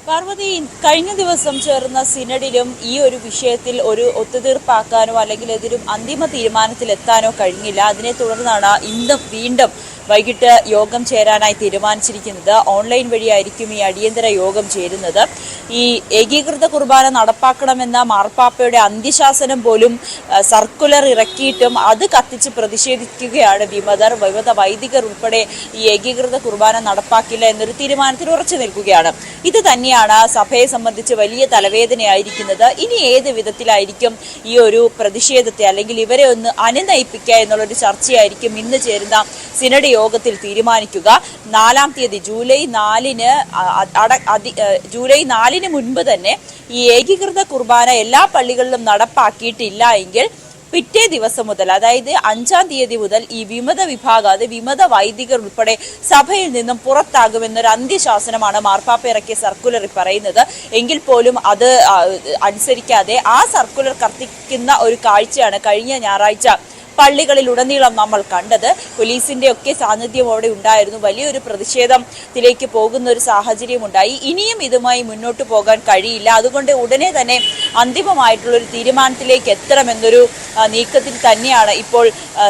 പാർവതി, കഴിഞ്ഞ ദിവസം ചേർന്ന സിനഡിലും ഈ ഒരു വിഷയത്തിൽ ഒരു ഒത്തുതീർപ്പാക്കാനോ അല്ലെങ്കിൽ ഇതിലും അന്തിമ തീരുമാനത്തിലെത്താനോ കഴിഞ്ഞില്ല. അതിനെ തുടർന്നാണ് ഇന്നും വീണ്ടും വൈകിട്ട് യോഗം ചേരാനായി തീരുമാനിച്ചിരിക്കുന്നത്. ഓൺലൈൻ വഴിയായിരിക്കും ഈ അടിയന്തര യോഗം ചേരുന്നത്. ഈ ഏകീകൃത കുർബാന നടപ്പാക്കണമെന്ന മാർപ്പാപ്പയുടെ അന്ത്യശാസനം പോലും സർക്കുലർ ഇറക്കിയിട്ടും അത് കത്തിച്ച് പ്രതിഷേധിക്കുകയാണ് വിമത വൈദികർ ഉൾപ്പെടെ. ഈ ഏകീകൃത കുർബാന നടപ്പാക്കില്ല എന്നൊരു തീരുമാനത്തിൽ ഉറച്ചു നിൽക്കുകയാണ്. ഇത് തന്നെയാണ് സഭയെ സംബന്ധിച്ച് വലിയ തലവേദനയായിരിക്കുന്നത്. ഇനി ഏത് വിധത്തിലായിരിക്കും ഈ ഒരു പ്രതിഷേധത്തെ അല്ലെങ്കിൽ ഇവരെ ഒന്ന് അനുനയിപ്പിക്കുക എന്നുള്ളൊരു ചർച്ചയായിരിക്കും ഇന്ന് ചേരുന്ന സിനഡ് യോഗത്തിൽ തീരുമാനിക്കുക. 4-ാം തീയതി ജൂലൈ 4-ന് മുൻപ് തന്നെ ഈ ഏകീകൃത കുർബാന എല്ലാ പള്ളികളിലും നടപ്പാക്കിയിട്ടില്ല എങ്കിൽ പിറ്റേ ദിവസം മുതൽ, അതായത് 5-ാം തീയതി മുതൽ ഈ വിമത വിഭാഗം, അത് വിമത വൈദികർ ഉൾപ്പെടെ സഭയിൽ നിന്നും പുറത്താകുമെന്നൊരു അന്ത്യശാസനമാണ് മാർപ്പാപ്പ ഇറക്കിയ സർക്കുലറിൽ പറയുന്നത്. എങ്കിൽ പോലും അത് അനുസരിക്കാതെ ആ സർക്കുലർ കത്തിക്കുന്ന ഒരു കാഴ്ചയാണ് കഴിഞ്ഞ ഞായറാഴ്ച പള്ളികളിലുടനീളം നമ്മൾ കണ്ടത്. പോലീസിന്റെ ഒക്കെ സാന്നിധ്യം അവിടെ ഉണ്ടായിരുന്നു. വലിയൊരു പ്രതിഷേധത്തിലേക്ക് പോകുന്ന ഒരു സാഹചര്യമുണ്ടായി. ഇനിയും ഇതുമായി മുന്നോട്ട് പോകാൻ കഴിയില്ല. അതുകൊണ്ട് ഉടനെ തന്നെ അന്തിമമായിട്ടുള്ളൊരു തീരുമാനത്തിലേക്ക് എത്തണമെന്നൊരു നീക്കത്തിൽ തന്നെയാണ് ഇപ്പോൾ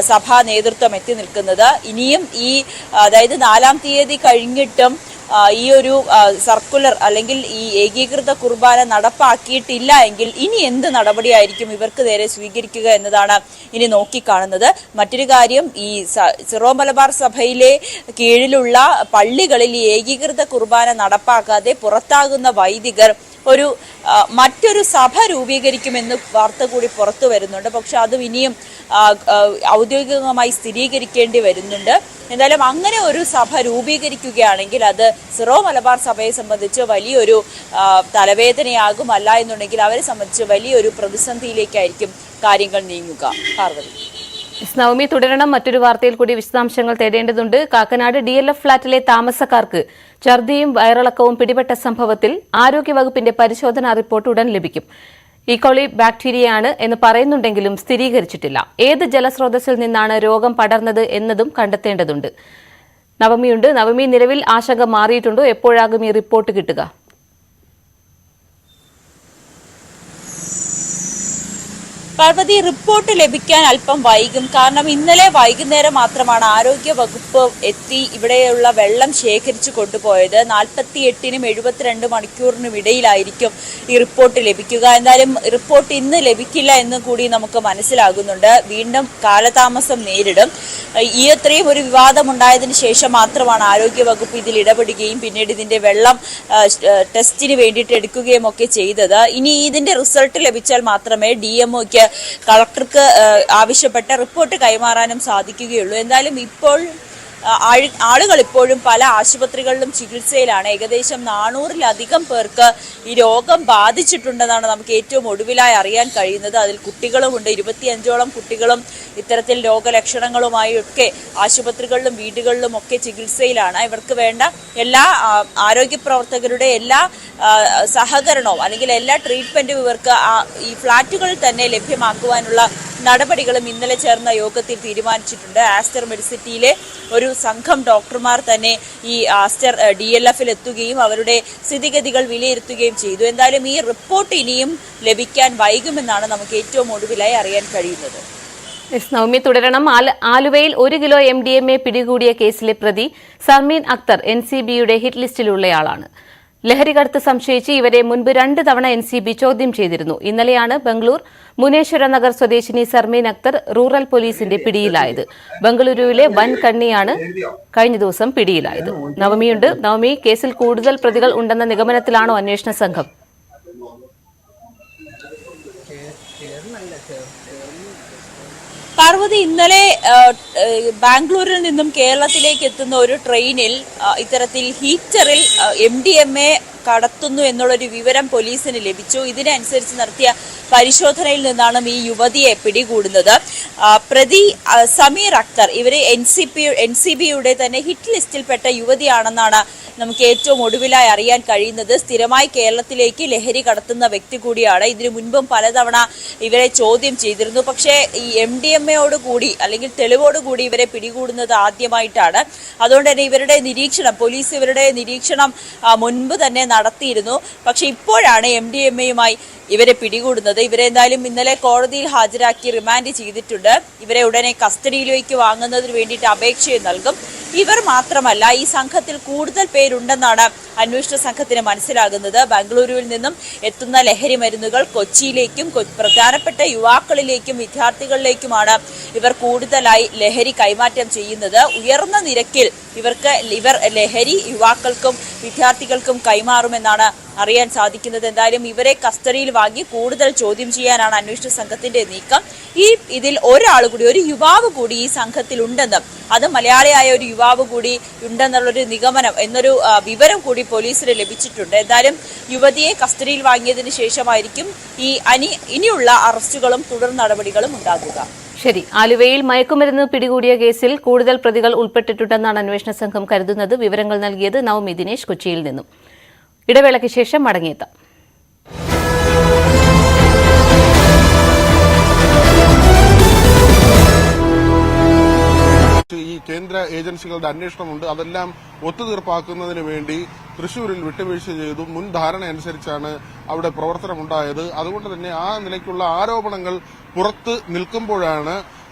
സഭാ നേതൃത്വം എത്തി നിൽക്കുന്നത്. ഇനിയും അതായത് 4-ാം തീയതി കഴിഞ്ഞിട്ടും ഈ ഒരു സർക്കുലർ അല്ലെങ്കിൽ ഈ ഏകീകൃത കുർബാന നടപ്പാക്കിയിട്ടില്ല എങ്കിൽ ഇനി എന്ത് നടപടിയായിരിക്കും ഇവർക്ക് നേരെ സ്വീകരിക്കുക എന്നതാണ് ഇനി നോക്കിക്കാണുന്നത്. മറ്റൊരു കാര്യം, ഈ സിറോ മലബാർ സഭയിലെ കീഴിലുള്ള പള്ളികളിൽ ഈ ഏകീകൃത കുർബാന നടപ്പാക്കാതെ പുറത്താകുന്ന വൈദികർ മറ്റൊരു സഭ രൂപീകരിക്കുമെന്ന് വാർത്ത കൂടി പുറത്തു വരുന്നുണ്ട്. പക്ഷെ അതും ഇനിയും ഔദ്യോഗികമായി സ്ഥിരീകരിക്കേണ്ടി വരുന്നുണ്ട്. എന്തായാലും അങ്ങനെ ഒരു സഭ രൂപീകരിക്കുകയാണെങ്കിൽ അത് സിറോ മലബാർ സഭയെ സംബന്ധിച്ച് വലിയൊരു തലവേദനയാകുമല്ല എന്നുണ്ടെങ്കിൽ അവരെ സംബന്ധിച്ച് വലിയൊരു പ്രതിസന്ധിയിലേക്കായിരിക്കും കാര്യങ്ങൾ നീങ്ങുക. പാർവതി. നവമി, തുടരണം. മറ്റൊരു വാർത്തയിൽ കൂടി വിശദാംശങ്ങൾ തേടേണ്ടതുണ്ട്. കാക്കനാട് DLF ഫ്ളാറ്റിലെ താമസക്കാർക്ക് ഛർദിയും വയറിളക്കവും പിടിപെട്ട സംഭവത്തിൽ ആരോഗ്യവകുപ്പിന്റെ പരിശോധനാ റിപ്പോർട്ട് ഉടൻ ലഭിക്കും. ഈക്കോളി ബാക്ടീരിയയാണ് എന്ന് പറയുന്നുണ്ടെങ്കിലും സ്ഥിരീകരിച്ചിട്ടില്ല. ഏത് ജലസ്രോതസ്സിൽ നിന്നാണ് രോഗം പടർന്നത് എന്നതും കണ്ടെത്തേണ്ടതുണ്ട്. നവമിയുണ്ട്. നവമി, നിലവിൽ ആശങ്ക മാറിയിട്ടുണ്ടോ? എപ്പോഴാകും ഈ റിപ്പോർട്ട് കിട്ടുക? പാർവതി, റിപ്പോർട്ട് ലഭിക്കാൻ അല്പം വൈകും. കാരണം ഇന്നലെ വൈകുന്നേരം മാത്രമാണ് ആരോഗ്യ വകുപ്പ് എത്തി ഇവിടെയുള്ള വെള്ളം ശേഖരിച്ചു കൊണ്ടുപോയത്. 48-നും 72 മണിക്കൂറിനും ഇടയിലായിരിക്കും ഈ റിപ്പോർട്ട് ലഭിക്കുക. എന്തായാലും റിപ്പോർട്ട് ഇന്ന് ലഭിക്കില്ല എന്ന് കൂടി നമുക്ക് മനസ്സിലാകുന്നുണ്ട്. വീണ്ടും കാലതാമസം നേരിടും. ഈ അത്രയും ഒരു വിവാദം ഉണ്ടായതിനു ശേഷം മാത്രമാണ് ആരോഗ്യ വകുപ്പ് ഇതിൽ ഇടപെടുകയും പിന്നീട് ഇതിന്റെ വെള്ളം ടെസ്റ്റിന് വേണ്ടിയിട്ട് എടുക്കുകയും ഒക്കെ ചെയ്തത്. ഇനി ഇതിന്റെ റിസൾട്ട് ലഭിച്ചാൽ മാത്രമേ DMOയ്ക്ക് കളക്ടർക്ക് ആവശ്യപ്പെട്ട റിപ്പോർട്ട് കൈമാറാനും സാധിക്കുകയുള്ളൂ. എന്തായാലും ഇപ്പോൾ ആളുകൾ ഇപ്പോഴും പല ആശുപത്രികളിലും ചികിത്സയിലാണ്. ഏകദേശം 400-ലധികം പേർക്ക് ഈ രോഗം ബാധിച്ചിട്ടുണ്ടെന്നാണ് നമുക്ക് ഏറ്റവും ഒടുവിലായി അറിയാൻ കഴിയുന്നത്. അതിൽ കുട്ടികളുമുണ്ട്. 25ഓളം കുട്ടികളും ഇത്തരത്തിൽ രോഗലക്ഷണങ്ങളുമായി ഒക്കെ ആശുപത്രികളിലും വീടുകളിലും ഒക്കെ ചികിത്സയിലാണ്. ഇവർക്ക് വേണ്ട എല്ലാ ആരോഗ്യ പ്രവർത്തകരുടെ എല്ലാ സഹകരണവും അല്ലെങ്കിൽ എല്ലാ ട്രീറ്റ്മെന്റും ഇവർക്ക് ഈ ഫ്ളാറ്റുകളിൽ തന്നെ ലഭ്യമാക്കുവാനുള്ള നടപടികളും ഇന്നലെ ചേർന്ന യോഗത്തിൽ തീരുമാനിച്ചിട്ടുണ്ട്. ആസ്റ്റർ മെഡിസിറ്റിയിലെ ഒരു സംഘം ഡോക്ടർമാർ തന്നെ ഈ ആസ്റ്റർ DLFൽ എത്തുകയും അവരുടെ സ്ഥിതിഗതികൾ വിലയിരുത്തുകയും ചെയ്തു. എന്തായാലും ഈ റിപ്പോർട്ട് ഇനിയും ലഭിക്കാൻ വൈകുമെന്നാണ് നമുക്ക് ഏറ്റവും ഒടുവിലായി അറിയാൻ കഴിയുന്നത്. നവമി, തുടരണം. ആലുവയിൽ 1 കിലോ MDMA പിടികൂടിയ കേസിലെ പ്രതി സർമീൻ അക്തർ NCBയുടെ ഹിറ്റ് ലിസ്റ്റിലുള്ളയാളാണ്. ലഹരി കടത്ത് സംശയിച്ച് ഇവരെ മുൻപ് 2 തവണ NCB ചോദ്യം ചെയ്തിരുന്നു. ഇന്നലെയാണ് ബംഗളൂർ മുനേശ്വര നഗർ സ്വദേശിനി സർമീൻ അക്തർ റൂറൽ പോലീസിന്റെ പിടിയിലായത്. ബംഗളൂരുവിലെ വൻ കണ്ണിയാണ് കഴിഞ്ഞ ദിവസം പിടിയിലായത്. നവമിയുണ്ട്. നവമി, കേസിൽ കൂടുതൽ പ്രതികൾ ഉണ്ടെന്ന നിഗമനത്തിലാണോ അന്വേഷണ സംഘം? പാർവതി, ഇന്നലെ ബാംഗ്ലൂരിൽ നിന്നും കേരളത്തിലേക്ക് എത്തുന്ന ഒരു ട്രെയിനിൽ ഇത്തരത്തിൽ ഹീറ്ററിൽ MDMA കടത്തുന്നു എന്നുള്ളൊരു വിവരം പോലീസിന് ലഭിച്ചു. ഇതിനനുസരിച്ച് നടത്തിയ പരിശോധനയിൽ നിന്നാണ് ഈ യുവതിയെ പിടികൂടുന്നത്. പ്രതി സമീർ അക്തർ ഇവര് NCBയുടെ തന്നെ ഹിറ്റ് ലിസ്റ്റിൽപ്പെട്ട യുവതിയാണെന്നാണ് നമുക്ക് ഏറ്റവും ഒടുവിലായി അറിയാൻ കഴിയുന്നത്. സ്ഥിരമായി കേരളത്തിലേക്ക് ലഹരി കടത്തുന്ന വ്യക്തി കൂടിയാണ്. ഇതിനു മുൻപും പലതവണ ഇവരെ ചോദ്യം ചെയ്തിരുന്നു. പക്ഷേ ഈ MDMAയോട് കൂടി അല്ലെങ്കിൽ തെളിവോടുകൂടി ഇവരെ പിടികൂടുന്നത് ആദ്യമായിട്ടാണ്. അതുകൊണ്ട് തന്നെ ഇവരുടെ നിരീക്ഷണം, പോലീസ് ഇവരുടെ നിരീക്ഷണം മുൻപ് തന്നെ നടത്തിയിരുന്നു. പക്ഷെ ഇപ്പോഴാണ് MDMAയുമായി ഇവരെ പിടികൂടുന്നത്. ഇവരെ എന്തായാലും ഇന്നലെ കോടതിയിൽ ഹാജരാക്കി റിമാൻഡ് ചെയ്തിട്ടുണ്ട്. ഇവരെ ഉടനെ കസ്റ്റഡിയിലേക്ക് വാങ്ങുന്നതിന് വേണ്ടിയിട്ട് അപേക്ഷയും നൽകും. ഇവർ മാത്രമല്ല, ഈ സംഘത്തിൽ കൂടുതൽ പേരുണ്ടെന്നാണ് അന്വേഷണ സംഘത്തിന് മനസ്സിലാകുന്നത്. ബാംഗ്ലൂരുവിൽ നിന്നും എത്തുന്ന ലഹരി മരുന്നുകൾ കൊച്ചിയിലേക്കും പ്രധാനപ്പെട്ട യുവാക്കളിലേക്കും വിദ്യാർത്ഥികളിലേക്കുമാണ് ഇവർ കൂടുതലായി ലഹരി കൈമാറ്റം ചെയ്യുന്നത്. ഉയർന്ന നിരക്കിൽ ഇവർ ലഹരി യുവാക്കൾക്കും വിദ്യാർത്ഥികൾക്കും കൈമാറുമെന്നാണ് അറിയാൻ സാധിക്കുന്നത്. എന്തായാലും ഇവരെ കസ്റ്റഡിയിൽ വാങ്ങി കൂടുതൽ ചോദ്യം ചെയ്യാനാണ് അന്വേഷണ സംഘത്തിന്റെ നീക്കം. ഇതിൽ ഒരു യുവാവ് കൂടി ഈ സംഘത്തിൽ ഉണ്ടെന്നും അത് മലയാളിയായ ഒരു യുവാവ് കൂടി ഉണ്ടെന്നുള്ളൊരു നിഗമനം എന്നൊരു വിവരം കൂടി പോലീസിന് ലഭിച്ചിട്ടുണ്ട്. എന്തായാലും യുവതിയെ കസ്റ്റഡിയിൽ വാങ്ങിയതിനു ശേഷമായിരിക്കും ഇനിയുള്ള അറസ്റ്റുകളും തുടർ നടപടികളും ഉണ്ടാകുക. ശരി. ആലുവയിൽ മയക്കുമരുന്ന് പിടികൂടിയ കേസിൽ കൂടുതൽ പ്രതികൾ ഉൾപ്പെട്ടിട്ടുണ്ടെന്നാണ് അന്വേഷണ സംഘം കരുതുന്നത്. വിവരങ്ങൾ നൽകിയത് നവമി ദിനേശ്, കൊച്ചിയിൽ നിന്നും. ഇടവേളയ്ക്ക് ശേഷം മടങ്ങിയെത്താം. ഈ കേന്ദ്ര ഏജൻസികളുടെ അന്വേഷണമുണ്ട്. അതെല്ലാം ഒത്തുതീർപ്പാക്കുന്നതിന് വേണ്ടി തൃശൂരിൽ വിട്ടുവീഴ്ച ചെയ്തു. മുൻ ധാരണ അനുസരിച്ചാണ് അവിടെ പ്രവർത്തനമുണ്ടായത്. അതുകൊണ്ട് തന്നെ ആ നിലയ്ക്കുള്ള ആരോപണങ്ങൾ പുറത്ത് നിൽക്കുമ്പോഴാണ്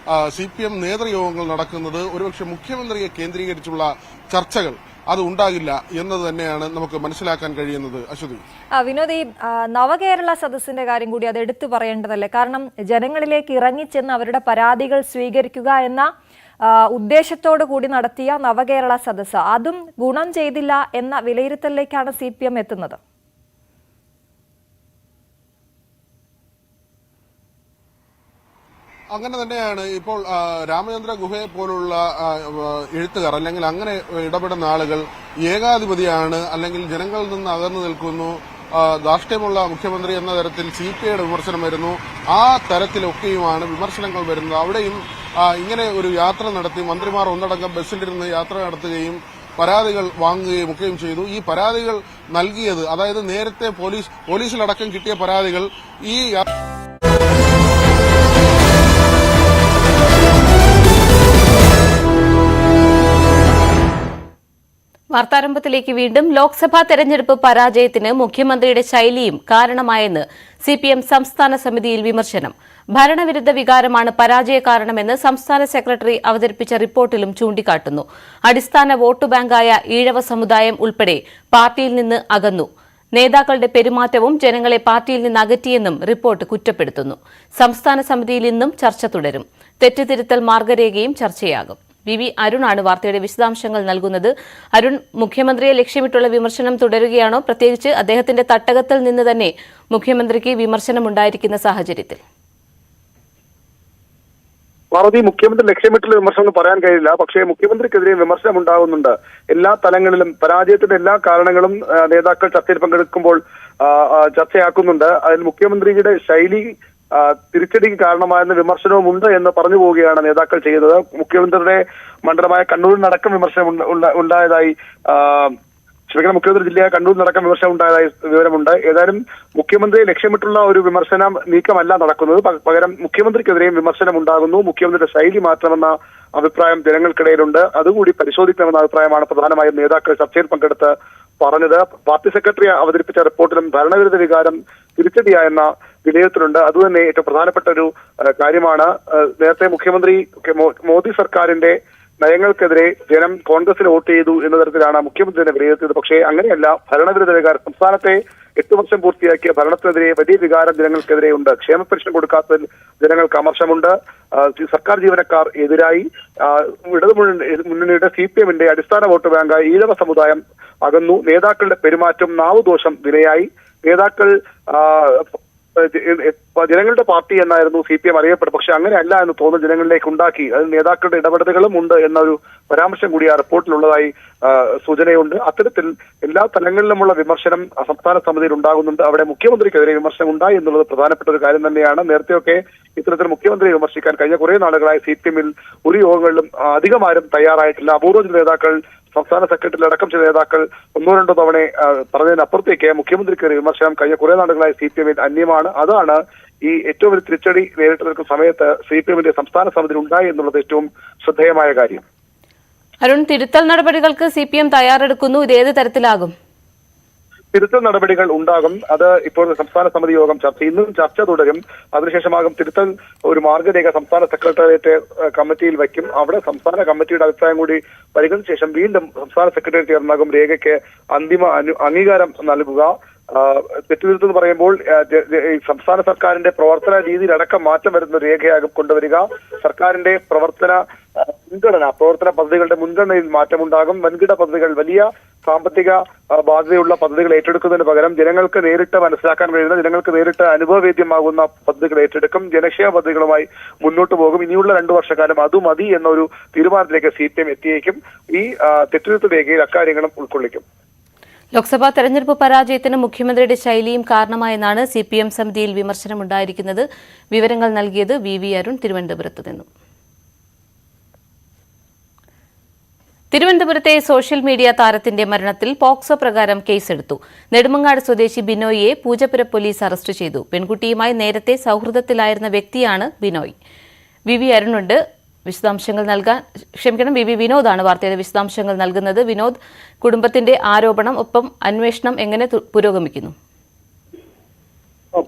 CPM നേതൃയോഗങ്ങൾ നടക്കുന്നത്. ഒരുപക്ഷെ മുഖ്യമന്ത്രിയെ കേന്ദ്രീകരിച്ചുള്ള ചർച്ചകൾ അത് ഉണ്ടാകില്ല എന്നത് തന്നെയാണ് നമുക്ക് മനസ്സിലാക്കാൻ കഴിയുന്നത്. അശ്വതി, വിനോദ്, ഈ നവകേരള സദസ്സിന്റെ കാര്യം കൂടി അത് എടുത്തു പറയേണ്ടതല്ലേ? കാരണം ജനങ്ങളിലേക്ക് ഇറങ്ങിച്ചെന്ന് അവരുടെ പരാതികൾ സ്വീകരിക്കുക എന്ന ഉദ്ദേശത്തോടു കൂടി നടത്തിയ നവകേരള സദസ്സ് അതും ഗുണം ചെയ്തില്ല എന്ന വിലയിരുത്തലിലേക്കാണ് CPM എത്തുന്നത്. അങ്ങനെ തന്നെയാണ്. ഇപ്പോൾ രാമചന്ദ്ര ഗുഹയെ പോലുള്ള എഴുത്തുകാർ അല്ലെങ്കിൽ അങ്ങനെ ഇടപെടുന്ന ആളുകൾ ഏകാധിപതിയാണ്, അല്ലെങ്കിൽ ജനങ്ങളിൽ നിന്ന് അകന്നു നിൽക്കുന്നു, ധാർഷ്ട്യമുള്ള മുഖ്യമന്ത്രി എന്ന തരത്തിൽ CPIയുടെ വിമർശനം വരുന്നു. ആ തരത്തിലൊക്കെയുമാണ് വിമർശനങ്ങൾ വരുന്നത്. അവിടെയും ഇങ്ങനെ ഒരു യാത്ര നടത്തി മന്ത്രിമാർ ഒന്നടങ്കം ബസ്സിലിരുന്ന് യാത്ര നടത്തുകയും പരാതികൾ വാങ്ങുകയും ഒക്കെയും ചെയ്തു. ഈ പരാതികൾ നൽകിയത്, അതായത് നേരത്തെ പോലീസിലടക്കം കിട്ടിയ പരാതികൾ ഈ വാർത്താരംഭത്തിലേക്ക് വീണ്ടും. ലോക്സഭാ തെരഞ്ഞെടുപ്പ് പരാജയത്തിന് മുഖ്യമന്ത്രിയുടെ ശൈലിയും കാരണമായെന്ന് സിപിഎം സംസ്ഥാന സമിതിയിൽ വിമർശനം. ഭരണവിരുദ്ധ വികാരമാണ് പരാജയ കാരണമെന്ന് സംസ്ഥാന സെക്രട്ടറി അവതരിപ്പിച്ച റിപ്പോർട്ടിലും ചൂണ്ടിക്കാട്ടുന്നു. അടിസ്ഥാന വോട്ട് ബാങ്കായ ഈഴവ സമുദായം ഉൾപ്പെടെ പാർട്ടിയിൽ നിന്ന് അകന്നു. നേതാക്കളുടെ പെരുമാറ്റവും ജനങ്ങളെ പാർട്ടിയിൽ നിന്ന് അകറ്റിയെന്നും റിപ്പോർട്ട് കുറ്റപ്പെടുത്തുന്നു. സംസ്ഥാന സമിതിയിൽ ഇന്നും ചർച്ച തുടരും. തെറ്റുതിരുത്തൽ മാർഗരേഖയും ചർച്ചയാകും. വി അരുണാണ് വാർത്തയുടെ വിശദാംശങ്ങൾ നൽകുന്നത്. അരുൺ, മുഖ്യമന്ത്രിയെ ലക്ഷ്യമിട്ടുള്ള വിമർശനം തുടരുകയാണോ? പ്രത്യേകിച്ച് അദ്ദേഹത്തിന്റെ തട്ടകത്തിൽ നിന്ന് തന്നെ മുഖ്യമന്ത്രിക്ക് വിമർശനമുണ്ടായിരിക്കുന്ന സാഹചര്യത്തിൽ. പാർവതി, മുഖ്യമന്ത്രി ലക്ഷ്യമിട്ടുള്ള വിമർശനം പറയാൻ കഴിയില്ല. പക്ഷേ മുഖ്യമന്ത്രിക്കെതിരെ വിമർശനം ഉണ്ടാകുന്നുണ്ട്. എല്ലാ തലങ്ങളിലും പരാജയത്തിന്റെ എല്ലാ കാരണങ്ങളും നേതാക്കൾ ചർച്ചയിൽ പങ്കെടുക്കുമ്പോൾ ചർച്ചയാക്കുന്നുണ്ട്. അതിൽ മുഖ്യമന്ത്രിയുടെ ശൈലി തിരിച്ചടിക്ക് കാരണമായെന്ന വിമർശനവും ഉണ്ട് എന്ന് പറഞ്ഞു പോവുകയാണ് നേതാക്കൾ ചെയ്തത്. മുഖ്യമന്ത്രിയുടെ മണ്ഡലമായ കണ്ണൂരിനടക്കം വിമർശനം ഉണ്ടായതായി മുഖ്യമന്ത്രി ജില്ലയായ കണ്ണൂരിനടക്കം വിമർശനം ഉണ്ടായതായി വിവരമുണ്ട്. ഏതായാലും മുഖ്യമന്ത്രിയെ ലക്ഷ്യമിട്ടുള്ള ഒരു വിമർശന നീക്കമല്ല നടക്കുന്നത്. പകരം മുഖ്യമന്ത്രിക്കെതിരെയും വിമർശനം ഉണ്ടാകുന്നു. മുഖ്യമന്ത്രിയുടെ ശൈലി മാറ്റണമെന്ന അഭിപ്രായം ജനങ്ങൾക്കിടയിലുണ്ട്. അതുകൂടി പരിശോധിക്കണമെന്ന അഭിപ്രായമാണ് പ്രധാനമായും നേതാക്കൾ ചർച്ചയിൽ പങ്കെടുത്ത് പറഞ്ഞത്. പാർട്ടി സെക്രട്ടറി അവതരിപ്പിച്ച റിപ്പോർട്ടിലും ഭരണവിരുദ്ധ വികാരം തിരിച്ചടിയായെന്ന വിലയിരുത്തലുണ്ട്. അതുതന്നെ ഏറ്റവും പ്രധാനപ്പെട്ട ഒരു കാര്യമാണ്. നേരത്തെ മുഖ്യമന്ത്രി മോദി സർക്കാരിന്റെ നയങ്ങൾക്കെതിരെ ജനം കോൺഗ്രസിന് വോട്ട് ചെയ്തു എന്ന തരത്തിലാണ് മുഖ്യമന്ത്രിയെ വിലയിരുത്തിയത്. പക്ഷേ അങ്ങനെയല്ല. ഭരണവിരുദ്ധ വികാരം, സംസ്ഥാനത്തെ 8 വർഷം പൂർത്തിയാക്കിയ ഭരണത്തിനെതിരെ വലിയ വികാരം ജനങ്ങൾക്കെതിരെയുണ്ട്. ക്ഷേമ പെൻഷൻ കൊടുക്കാത്തതിൽ ജനങ്ങൾക്ക് അമർഷമുണ്ട്. സർക്കാർ ജീവനക്കാർ എതിരായി. ഇടതു മുന്നണിയുടെ CPM-ന്റെ അടിസ്ഥാന വോട്ട് ബാങ്കായ ഈഴവ സമുദായം അകന്നു. നേതാക്കളുടെ പെരുമാറ്റം നാവുദോഷം വിനയായി. നേതാക്കൾ ജനങ്ങളുടെ പാർട്ടി എന്നായിരുന്നു CPM അറിയപ്പെടുന്നത്. പക്ഷെ അങ്ങനെയല്ല എന്ന് തോന്നുന്നു ജനങ്ങളിലേക്ക് ഉണ്ടാക്കി. അതിൽ നേതാക്കളുടെ ഇടപെടലുകളും ഉണ്ട് എന്നൊരു പരാമർശം കൂടി ആ റിപ്പോർട്ടിലുള്ളതായി സൂചനയുണ്ട്. അത്തരത്തിൽ എല്ലാ തലങ്ങളിലുമുള്ള വിമർശനം സംസ്ഥാന സമിതിയിൽ ഉണ്ടാകുന്നുണ്ട്. അവിടെ മുഖ്യമന്ത്രിക്കെതിരെ വിമർശനം ഉണ്ടായി എന്നുള്ളത് പ്രധാനപ്പെട്ട ഒരു കാര്യം തന്നെയാണ്. നേരത്തെയൊക്കെ ഇത്തരത്തിൽ മുഖ്യമന്ത്രിയെ വിമർശിക്കാൻ കഴിഞ്ഞ കുറെ നാളുകളായി CPM-ൽ ഒരു യോഗങ്ങളിലും അധികമാരും തയ്യാറായിട്ടില്ല. അപൂർവ നേതാക്കൾ, സംസ്ഥാന സെക്രട്ടറി അടക്കം ചില നേതാക്കൾ 1-2 തവണ പറഞ്ഞതിനപ്പുറത്തേക്ക് മുഖ്യമന്ത്രിക്കെതിരെ വിമർശനം കഴിഞ്ഞ കുറെ നാളുകളായി CPM-ൽ അന്യമാണ്. അതാണ് ഈ ഏറ്റവും വലിയ തിരിച്ചടി നേരിട്ട് നിൽക്കുന്ന സമയത്ത് CPM-ന്റെ സംസ്ഥാന സമിതി ഉണ്ടായി എന്നുള്ളത് ഏറ്റവും ശ്രദ്ധേയമായ കാര്യം. അരുൺ, തിരുത്തൽ നടപടികൾക്ക് CPM തയ്യാറെടുക്കുന്നു. ഇത് ഏത് തരത്തിലാകും? തിരുത്തൽ നടപടികൾ ഉണ്ടാകും. അത് ഇപ്പോൾ സംസ്ഥാന സമിതി യോഗം ഇന്നും ചർച്ച തുടരും. അതിനുശേഷമാകും തിരുത്തൽ ഒരു മാർഗരേഖ സംസ്ഥാന സെക്രട്ടേറിയറ്റ് കമ്മിറ്റിയിൽ വയ്ക്കും. അവിടെ സംസ്ഥാന കമ്മിറ്റിയുടെ അഭിപ്രായം കൂടി പരിഗണിച്ച ശേഷം വീണ്ടും സംസ്ഥാന സെക്രട്ടേറിയറ്റ് ചേർന്നാകും രേഖയ്ക്ക് അന്തിമ അംഗീകാരം നൽകുക. തെറ്റുതിരുത്തൽ എന്ന് പറയുമ്പോൾ സംസ്ഥാന സർക്കാരിന്റെ പ്രവർത്തന രീതിയിലടക്കം മാറ്റം വരുന്ന രേഖയാകും കൊണ്ടുവരിക. സർക്കാരിന്റെ പ്രവർത്തന പദ്ധതികളുടെ മുൻഗണനയിൽ മാറ്റമുണ്ടാകും. വൻകിട പദ്ധതികൾ, വലിയ സാമ്പത്തിക ബാധ്യതയുള്ള പദ്ധതികൾ ഏറ്റെടുക്കുന്നതിന് പകരം ജനങ്ങൾക്ക് നേരിട്ട് മനസ്സിലാക്കാൻ കഴിയുന്ന, ജനങ്ങൾക്ക് നേരിട്ട് അനുഭവവേദ്യമാകുന്ന പദ്ധതികൾ ഏറ്റെടുക്കും. ജനക്ഷേമ പദ്ധതികളുമായി മുന്നോട്ട് പോകും. ഇനിയുള്ള 2 വർഷക്കാലം അത് മതി എന്നൊരു തീരുമാനത്തിലേക്ക് CPM എത്തിയേക്കും. ഈ തെറ്റുതിരുത്തൽ രേഖയിൽ അക്കാര്യങ്ങളും ഉൾക്കൊള്ളിക്കും. ലോക്സഭാ തെരഞ്ഞെടുപ്പ് പരാജയത്തിന് മുഖ്യമന്ത്രിയുടെ ശൈലിയും കാരണമായെന്നാണ് CPM സമിതിയിൽ വിമർശനമുണ്ടായിരിക്കുന്നത്. വിവരങ്ങൾ നൽകിയത് വി അരുൺ തിരുവനന്തപുരത്ത് നിന്നും. തിരുവനന്തപുരത്തെ സോഷ്യൽ മീഡിയ താരത്തിന്റെ മരണത്തിൽ പോക്സോ പ്രകാരം കേസെടുത്തു. നെടുമങ്ങാട് സ്വദേശി ബിനോയിയെ പൂജപ്പുര പോലീസ് അറസ്റ്റ് ചെയ്തു. പെൺകുട്ടിയുമായി നേരത്തെ സൌഹൃദത്തിലായിരുന്ന വ്യക്തിയാണ് ബിനോയ്. വി അരുണുണ്ട് വിശദാംശങ്ങൾ നൽകാൻ. വി വിനോദാണ് വാർത്തയുടെ വിശദാംശങ്ങൾ നൽകുന്നത്. വിനോദ്, കുടുംബത്തിന്റെ ആരോപണം, ഒപ്പം അന്വേഷണം എങ്ങനെ പുരോഗമിക്കുന്നു?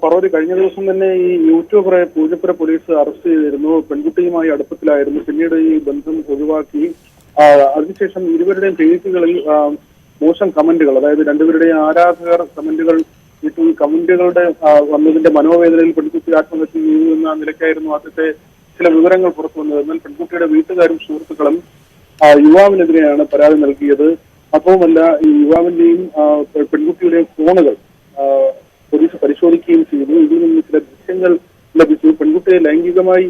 പറവതി, കഴിഞ്ഞ ദിവസം തന്നെ ഈ യൂട്യൂബറെ പൂജപ്പുര പോലീസ് അറസ്റ്റ് ചെയ്തിരുന്നു. പെൺകുട്ടിയുമായി അടുപ്പത്തിലായിരുന്നു. പിന്നീട് ഈ ബന്ധം ഒഴിവാക്കി. അതിനുശേഷം ഇരുവരുടെയും പേജുകളിൽ മോശം കമന്റുകൾ, അതായത് രണ്ടുപേരുടെയും ആരാധകർ കമന്റുകൾ ഇട്ടു. കമന്റുകളുടെ വന്നതിന്റെ മനോവേദനയിൽ പെൺകുട്ടി ആത്മഹത്യ ചെയ്തു എന്ന നിലയ്ക്കായിരുന്നു ആദ്യത്തെ ചില വിവരങ്ങൾ പുറത്തു വന്നത്. എന്നാൽ പെൺകുട്ടിയുടെ വീട്ടുകാരും സുഹൃത്തുക്കളും യുവാവിനെതിരെയാണ് പരാതി നൽകിയത്. മാത്രവുമല്ല, ഈ യുവാവിന്റെയും പെൺകുട്ടിയുടെയും ഫോണുകൾ പോലീസ് പരിശോധിക്കുകയും ചെയ്തു. ഇതിൽ നിന്ന് ചില ദൃശ്യങ്ങൾ ലഭിച്ചു. പെൺകുട്ടിയെ ലൈംഗികമായി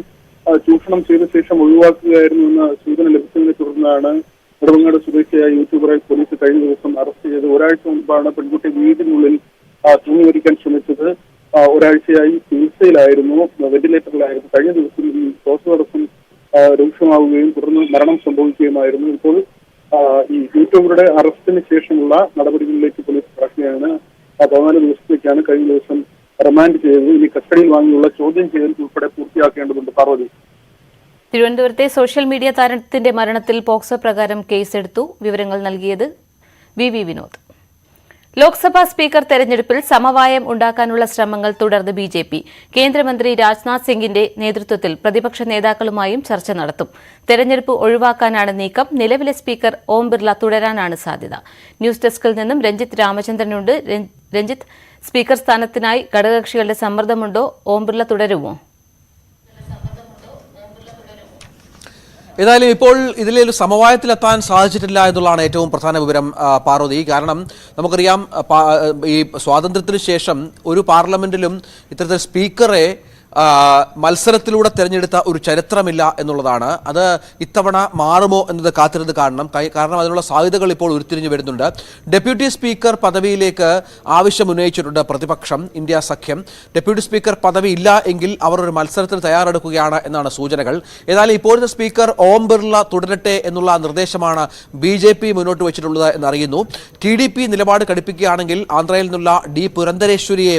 ചൂഷണം ചെയ്ത ശേഷം ഒഴിവാക്കുകയായിരുന്നു എന്ന സൂചന ലഭിച്ചതിനെ തുടർന്നാണ് നെടുമങ്ങാട് സ്വദേശിയായ യൂട്യൂബറെ പോലീസ് കഴിഞ്ഞ ദിവസം അറസ്റ്റ് ചെയ്ത്. ഒരാഴ്ച മുൻപാണ് പെൺകുട്ടി വീടിനുള്ളിൽ തൂങ്ങിമരിക്കാൻ ശ്രമിച്ചത്. ഒരാഴ്ചയായി ചികിത്സയിലായിരുന്നു, വെന്റിലേറ്ററിലായിരുന്നു. കഴിഞ്ഞ ദിവസം ഈ ശ്വാസതടസ്സം രൂക്ഷമാവുകയും തുടർന്ന് മരണം സംഭവിക്കുകയുമായിരുന്നു. ഇപ്പോൾ ഈ യൂട്യൂബറുടെ അറസ്റ്റിന് ശേഷമുള്ള നടപടികളിലേക്ക് പോലീസ് കടക്കുകയാണ്. 14 ദിവസത്തേക്കാണ് കഴിഞ്ഞ ദിവസം റിമാൻഡ് ചെയ്തത്. ഇനി കസ്റ്റഡിയിൽ വാങ്ങിയുള്ള ചോദ്യം ചെയ്യൽ ഉൾപ്പെടെ പൂർത്തിയാക്കേണ്ടതുണ്ട്. പാർവതി, തിരുവനന്തപുരത്തെ സോഷ്യൽ മീഡിയ താരത്തിന്റെ മരണത്തിൽ പോക്സോ പ്രകാരം കേസെടുത്തു. വിവരങ്ങൾ നൽകിയത് വി വിനോദ്. ലോക്സഭാ സ്പീക്കർ തെരഞ്ഞെടുപ്പിൽ സമവായം ഉണ്ടാക്കാനുള്ള ശ്രമങ്ങൾ തുടർന്ന് ബിജെപി. കേന്ദ്രമന്ത്രി രാജ്നാഥ് സിംഗിന്റെ നേതൃത്വത്തിൽ പ്രതിപക്ഷ നേതാക്കളുമായും ചർച്ച നടത്തും. തെരഞ്ഞെടുപ്പ് ഒഴിവാക്കാനാണ് നീക്കം. നിലവിലെ സ്പീക്കർ ഓം ബിർള തുടരാനാണ് സാധ്യത. ന്യൂസ് ഡെസ്കിൽ നിന്നും രഞ്ജിത്ത് രാമചന്ദ്രനുണ്ട്. രഞ്ജിത്ത്, സ്പീക്കർ സ്ഥാനത്തിനായി ഘടകകക്ഷികളുടെ സമ്മർദ്ദമുണ്ടോ? ഓം ബിർള തുടരുമോ? ഏതായാലും ഇപ്പോൾ ഇതിലൊരു സമവായത്തിലെത്താൻ സാധിച്ചിട്ടില്ല എന്നുള്ളതാണ് ഏറ്റവും പ്രധാന വിവരം പാർവതി. കാരണം നമുക്കറിയാം, ഈ സ്വാതന്ത്ര്യത്തിന് ശേഷം ഒരു പാർലമെന്റിലും ഇത്തരത്തിൽ സ്പീക്കറെ മത്സരത്തിലൂടെ തെരഞ്ഞെടുത്ത ഒരു ചരിത്രമില്ല എന്നുള്ളതാണ്. അത് ഇത്തവണ മാറുമോ എന്നത് കാത്തിരുന്ന് കാണണം. കാരണം അതിനുള്ള സാധ്യതകൾ ഇപ്പോൾ ഉരുത്തിരിഞ്ഞു വരുന്നുണ്ട്. ഡെപ്യൂട്ടി സ്പീക്കർ പദവിയിലേക്ക് ആവശ്യം ഉന്നയിച്ചിട്ടുണ്ട് പ്രതിപക്ഷം, ഇന്ത്യ സഖ്യം. ഡെപ്യൂട്ടി സ്പീക്കർ പദവി ഇല്ല എങ്കിൽ അവർ ഒരു മത്സരത്തിന് തയ്യാറെടുക്കുകയാണ് എന്നാണ് സൂചനകൾ. ഏതായാലും ഇപ്പോഴത്തെ സ്പീക്കർ ഓം ബിർള തുടരട്ടെ എന്നുള്ള നിർദ്ദേശമാണ് BJP മുന്നോട്ട് വെച്ചിട്ടുള്ളത് എന്നറിയുന്നു. TDP നിലപാട് കടുപ്പിക്കുകയാണെങ്കിൽ ആന്ധ്രയിൽ നിന്നുള്ള D പുരന്ദരേശ്വരിയെ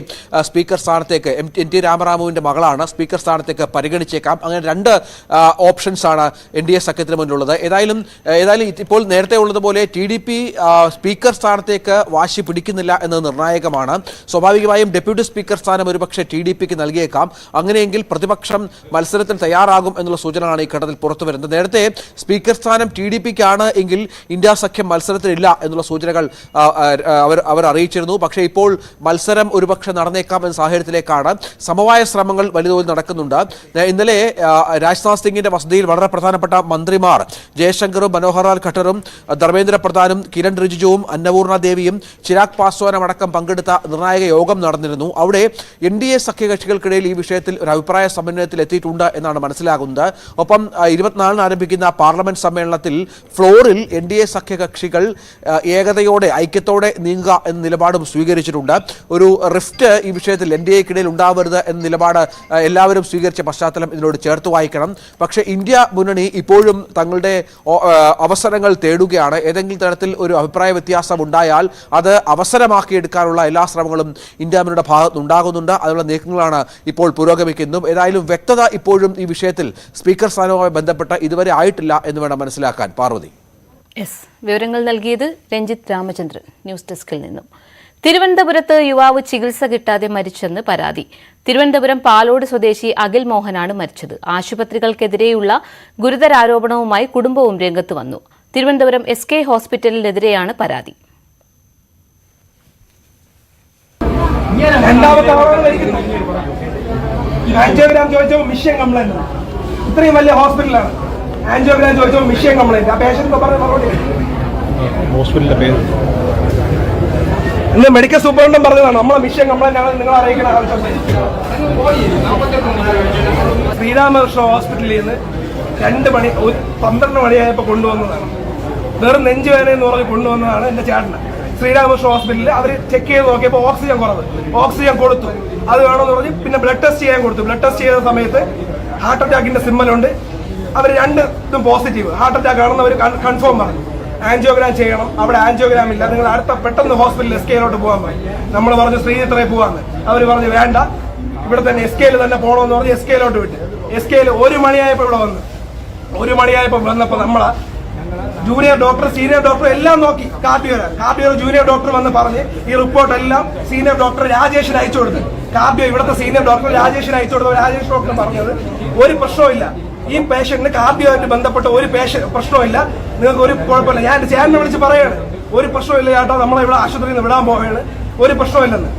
സ്പീക്കർ സ്ഥാനത്തേക്ക്, NT രാമറാവുവിന്റെ മകളാണ്, സ്പീക്കർ സ്ഥാനത്തേക്ക് പരിഗണിച്ചേക്കാം. അങ്ങനെ 2 ഓപ്ഷൻസാണ് NDA സഖ്യത്തിന് മുന്നിലുള്ളത്. ഏതായാലും ഇപ്പോൾ നേരത്തെ ഉള്ളതുപോലെ TDP സ്പീക്കർ സ്ഥാനത്തേക്ക് വാശി പിടിക്കുന്നില്ല എന്നത് നിർണായകമാണ്. സ്വാഭാവികമായും ഡെപ്യൂട്ടി സ്പീക്കർ സ്ഥാനം ഒരുപക്ഷെ TDPക്ക് നൽകിയേക്കാം. അങ്ങനെയെങ്കിൽ പ്രതിപക്ഷം മത്സരത്തിന് തയ്യാറാകും എന്നുള്ള സൂചനകളാണ് ഈ ഘട്ടത്തിൽ പുറത്തുവരുന്നത്. നേരത്തെ സ്പീക്കർ സ്ഥാനം TDPക്കാണ് എങ്കിൽ ഇന്ത്യ സഖ്യം മത്സരത്തിലില്ല എന്നുള്ള സൂചനകൾ അവർ അറിയിച്ചിരുന്നു. പക്ഷേ ഇപ്പോൾ മത്സരം ഒരുപക്ഷെ നടന്നേക്കാം എന്ന സാഹചര്യത്തിലേക്കാണ്. സമവായ ശ്രമങ്ങൾ വലിയ തോതിൽ നടക്കുന്നുണ്ട്. ഇന്നലെ രാജ്നാഥ് സിംഗിന്റെ വസതിയിൽ വളരെ പ്രധാനപ്പെട്ട മന്ത്രിമാർ ജയശങ്കറും മനോഹർ ലാൽ ഖട്ടറും ധർമ്മേന്ദ്ര പ്രധാനും കിരൺ റിജിജുവും അന്നപൂർണ ദേവിയും ചിരാഗ് പാസ്വാനും അടക്കം പങ്കെടുത്ത നിർണായക യോഗം നടന്നിരുന്നു. അവിടെ NDA സഖ്യകക്ഷികൾക്കിടയിൽ ഈ വിഷയത്തിൽ ഒരു അഭിപ്രായ സമന്വയത്തിൽ എത്തിയിട്ടുണ്ട് എന്നാണ് മനസ്സിലാകുന്നത്. ഒപ്പം 24-ന് ആരംഭിക്കുന്ന പാർലമെന്റ് സമ്മേളനത്തിൽ ഫ്ലോറിൽ NDA സഖ്യകക്ഷികൾ ഏകതയോടെ, ഐക്യത്തോടെ നീങ്ങുക എന്ന നിലപാടും സ്വീകരിച്ചിട്ടുണ്ട്. ഒരു റിഫ്റ്റ് ഈ വിഷയത്തിൽ NDAക്കിടയിൽ ഉണ്ടാവരുത് എന്ന നിലപാട് എല്ലാവരും സ്വീകരിച്ച പശ്ചാത്തലം ഇതിനോട് ചേർത്ത് വായിക്കണം. പക്ഷേ ഇന്ത്യ മുന്നണി ഇപ്പോഴും തങ്ങളുടെ അവസരങ്ങൾ തേടുകയാണ്. ഏതെങ്കിലും തരത്തിൽ ഒരു അഭിപ്രായ വ്യത്യാസം ഉണ്ടായാൽ അത് അവസരമാക്കിയെടുക്കാനുള്ള എല്ലാ ശ്രമങ്ങളും ഇന്ത്യ മുന്നണിയുടെ ഭാഗത്ത് ഉണ്ടാകുന്നുണ്ട്. അതിനുള്ള നീക്കങ്ങളാണ് ഇപ്പോൾ പുരോഗമിക്കുന്നതും. ഏതായാലും വ്യക്തത ഇപ്പോഴും ഈ വിഷയത്തിൽ സ്പീക്കർ സ്ഥാനവുമായി ബന്ധപ്പെട്ട് ഇതുവരെ ആയിട്ടില്ല എന്ന് വേണം മനസ്സിലാക്കാൻ. പാർവതി, വിവരങ്ങൾ നൽകിയത് രഞ്ജിത്ത് രാമചന്ദ്രൻ, ന്യൂസ് ഡെസ്കിൽ നിന്നും. തിരുവനന്തപുരത്ത് യുവാവ് ചികിത്സ കിട്ടാതെ മരിച്ചെന്ന് പരാതി. തിരുവനന്തപുരം പാലോട് സ്വദേശി അഖിൽ മോഹനാണ് മരിച്ചത്. ആശുപത്രികൾക്കെതിരെയുള്ള ഗുരുതരാരോപണവുമായി കുടുംബവും രംഗത്ത് വന്നു. തിരുവനന്തപുരം SK ഹോസ്പിറ്റലിനെതിരെയാണ് പരാതി. ആൻജിയോഗ്രാം ചോദിച്ചപ്പോൾ മിഷൻ കംപ്ലൈന്റ്. ഇത്രയും വലിയ ഹോസ്പിറ്റലാണ്, ആൻജിയോഗ്രാം ചോദിച്ചപ്പോൾ മിഷൻ കംപ്ലൈന്റ്. ആ പേഷ്യന്റ് പറഞ്ഞ മറുപടി ഹോസ്പിറ്റലിന്റെ പേര് ഇന്ന് മെഡിക്കൽ സൂപ്രണ്ടും പറഞ്ഞതാണ്, നമ്മളെ മിഷൻ കംപ്ലൈന്റ് ആണ്, നിങ്ങൾ അറിയിക്കണ ആവശ്യം. ശ്രീരാമകൃഷ്ണ ഹോസ്പിറ്റലിൽ നിന്ന് 12 മണിയായപ്പോൾ കൊണ്ടുവന്നതാണ്. വെറും നെഞ്ചുവേദന എന്ന് പറഞ്ഞ് കൊണ്ടുവന്നതാണ് എന്റെ ചേട്ടന്. ശ്രീരാമകൃഷ്ണ ഹോസ്പിറ്റലിൽ അവർ ചെക്ക് ചെയ്ത് നോക്കിയപ്പോൾ ഓക്സിജൻ കുറവ്, ഓക്സിജൻ കൊടുത്തു. അത് വേണമെന്ന് പറഞ്ഞ് പിന്നെ ബ്ലഡ് ടെസ്റ്റ് ചെയ്യാൻ കൊടുത്തു. ബ്ലഡ് ടെസ്റ്റ് ചെയ്ത സമയത്ത് ഹാർട്ട് അറ്റാക്കിന്റെ സിമ്മലുണ്ട്. അവർ 2 പോസിറ്റീവ് ഹാർട്ട് അറ്റാക്ക് ആണെന്ന് അവർ കൺഫേം പറഞ്ഞു. ആൻജിയോഗ്രാം ചെയ്യണം, അവിടെ ആൻജിയോഗ്രാം ഇല്ല, നിങ്ങൾ അടുത്ത പെട്ടെന്ന് ഹോസ്പിറ്റലിൽ SKയിലോട്ട് പോകാൻ പറയും. നമ്മൾ പറഞ്ഞു ശ്രീചിത്രയിൽ പോകാന്ന്. അവർ പറഞ്ഞു വേണ്ട, ഇവിടെ തന്നെ SKയിൽ തന്നെ പോകണമെന്ന് പറഞ്ഞ് SKയിലോട്ട് വിട്ട്. SKയിൽ 1 മണിയായപ്പോൾ ഇവിടെ വന്നു. 1 മണിയായപ്പോൾ വന്നപ്പോൾ നമ്മളെ ജൂനിയർ ഡോക്ടർ, സീനിയർ ഡോക്ടർ എല്ലാം നോക്കി. കാർഡിയോ ജൂനിയർ ഡോക്ടർ വന്ന് പറഞ്ഞ് ഈ റിപ്പോർട്ട് എല്ലാം സീനിയർ ഡോക്ടർ രാജേഷിന് അയച്ചു കൊടുത്തു. കാർഡിയോ ഇവിടുത്തെ സീനിയർ ഡോക്ടർ രാജേഷിന് അയച്ചു കൊടുത്തു. രാജേഷ് ഡോക്ടർ പറഞ്ഞത് ഒരു പ്രശ്നമില്ല, ഈ പേഷ്യന്റിന് കാർഡിയോയായിട്ട് ബന്ധപ്പെട്ട ഒരു പ്രശ്നമില്ല, നിങ്ങൾക്ക് ഒരു കുഴപ്പമില്ല. ഞാൻ എന്റെ ചേട്ടനെ വിളിച്ച് പറയാണ്, ഒരു പ്രശ്നമില്ല ചേട്ടാ, നമ്മളെ ഇവിടെ ആശുപത്രിയിൽ നിന്ന് വിടാൻ പോവുകയാണ്, ഒരു പ്രശ്നമില്ലെന്ന്.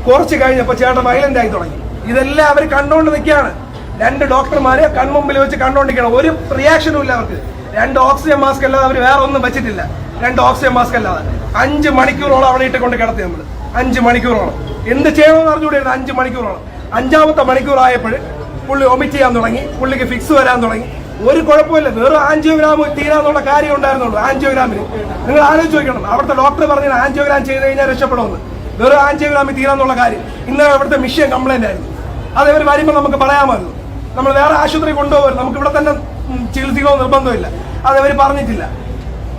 കുറച്ച് കഴിഞ്ഞപ്പോൾ ചേട്ടൻ വയലന്റ് ആയി തുടങ്ങി. ഇതെല്ലാം അവർ കണ്ടുകൊണ്ട് നിൽക്കുകയാണ്. 2 ഡോക്ടർമാരെ കൺമുമ്പിൽ വെച്ച് കണ്ടുകൊണ്ടിരിക്കണം. ഒരു റിയാക്ഷനും ഇല്ല അവർക്ക്. 2 ഓക്സിജൻ മാസ്ക് അല്ലാതെ അവർ വേറെ ഒന്നും വെച്ചിട്ടില്ല. 2 ഓക്സിജൻ മാസ്ക് അല്ലാതെ 5 മണിക്കൂറോളം അവിടെ ഇട്ടുകൊണ്ട് കിടത്തി നമ്മൾ. 5 മണിക്കൂറോളം എന്ത് ചെയ്യണമെന്ന് അറിഞ്ഞുകൂടിയായിരുന്നു. 5 മണിക്കൂറോളം. 5ാമത്തെ മണിക്കൂർ ആയപ്പോൾ പുള്ളി ഒമിറ്റ് ചെയ്യാൻ തുടങ്ങി, പുള്ളിക്ക് ഫിക്സ് വരാൻ തുടങ്ങി. ഒരു കുഴപ്പമില്ല, വെറും ആൻജിയോഗ്രാം തീരാന്നുള്ള കാര്യം ഉണ്ടായിരുന്നുള്ളൂ. ആൻജിയോഗ്രാമിന് നിങ്ങൾ ആലോചിച്ച് നോക്കണം, അവിടുത്തെ ഡോക്ടർ പറഞ്ഞാൽ ആൻജിയോഗ്രാം ചെയ്ത് കഴിഞ്ഞാൽ രക്ഷപ്പെടുമെന്ന്. വെറും ആൻജിയോഗ്രാമിൽ തീരാന്നുള്ള കാര്യം. ഇന്ന് ഇവിടുത്തെ മിഷൻ കംപ്ലൈന്റ് ആയിരുന്നു. അതേവർ വരുമ്പോൾ നമുക്ക് പറയാമായിരുന്നു, നമ്മൾ വേറെ ആശുപത്രി കൊണ്ടുപോകരുത്, നമുക്ക് ഇവിടെ തന്നെ ചികിത്സിക്കണമെന്ന് നിർബന്ധമില്ല. അതവർ പറഞ്ഞിട്ടില്ല.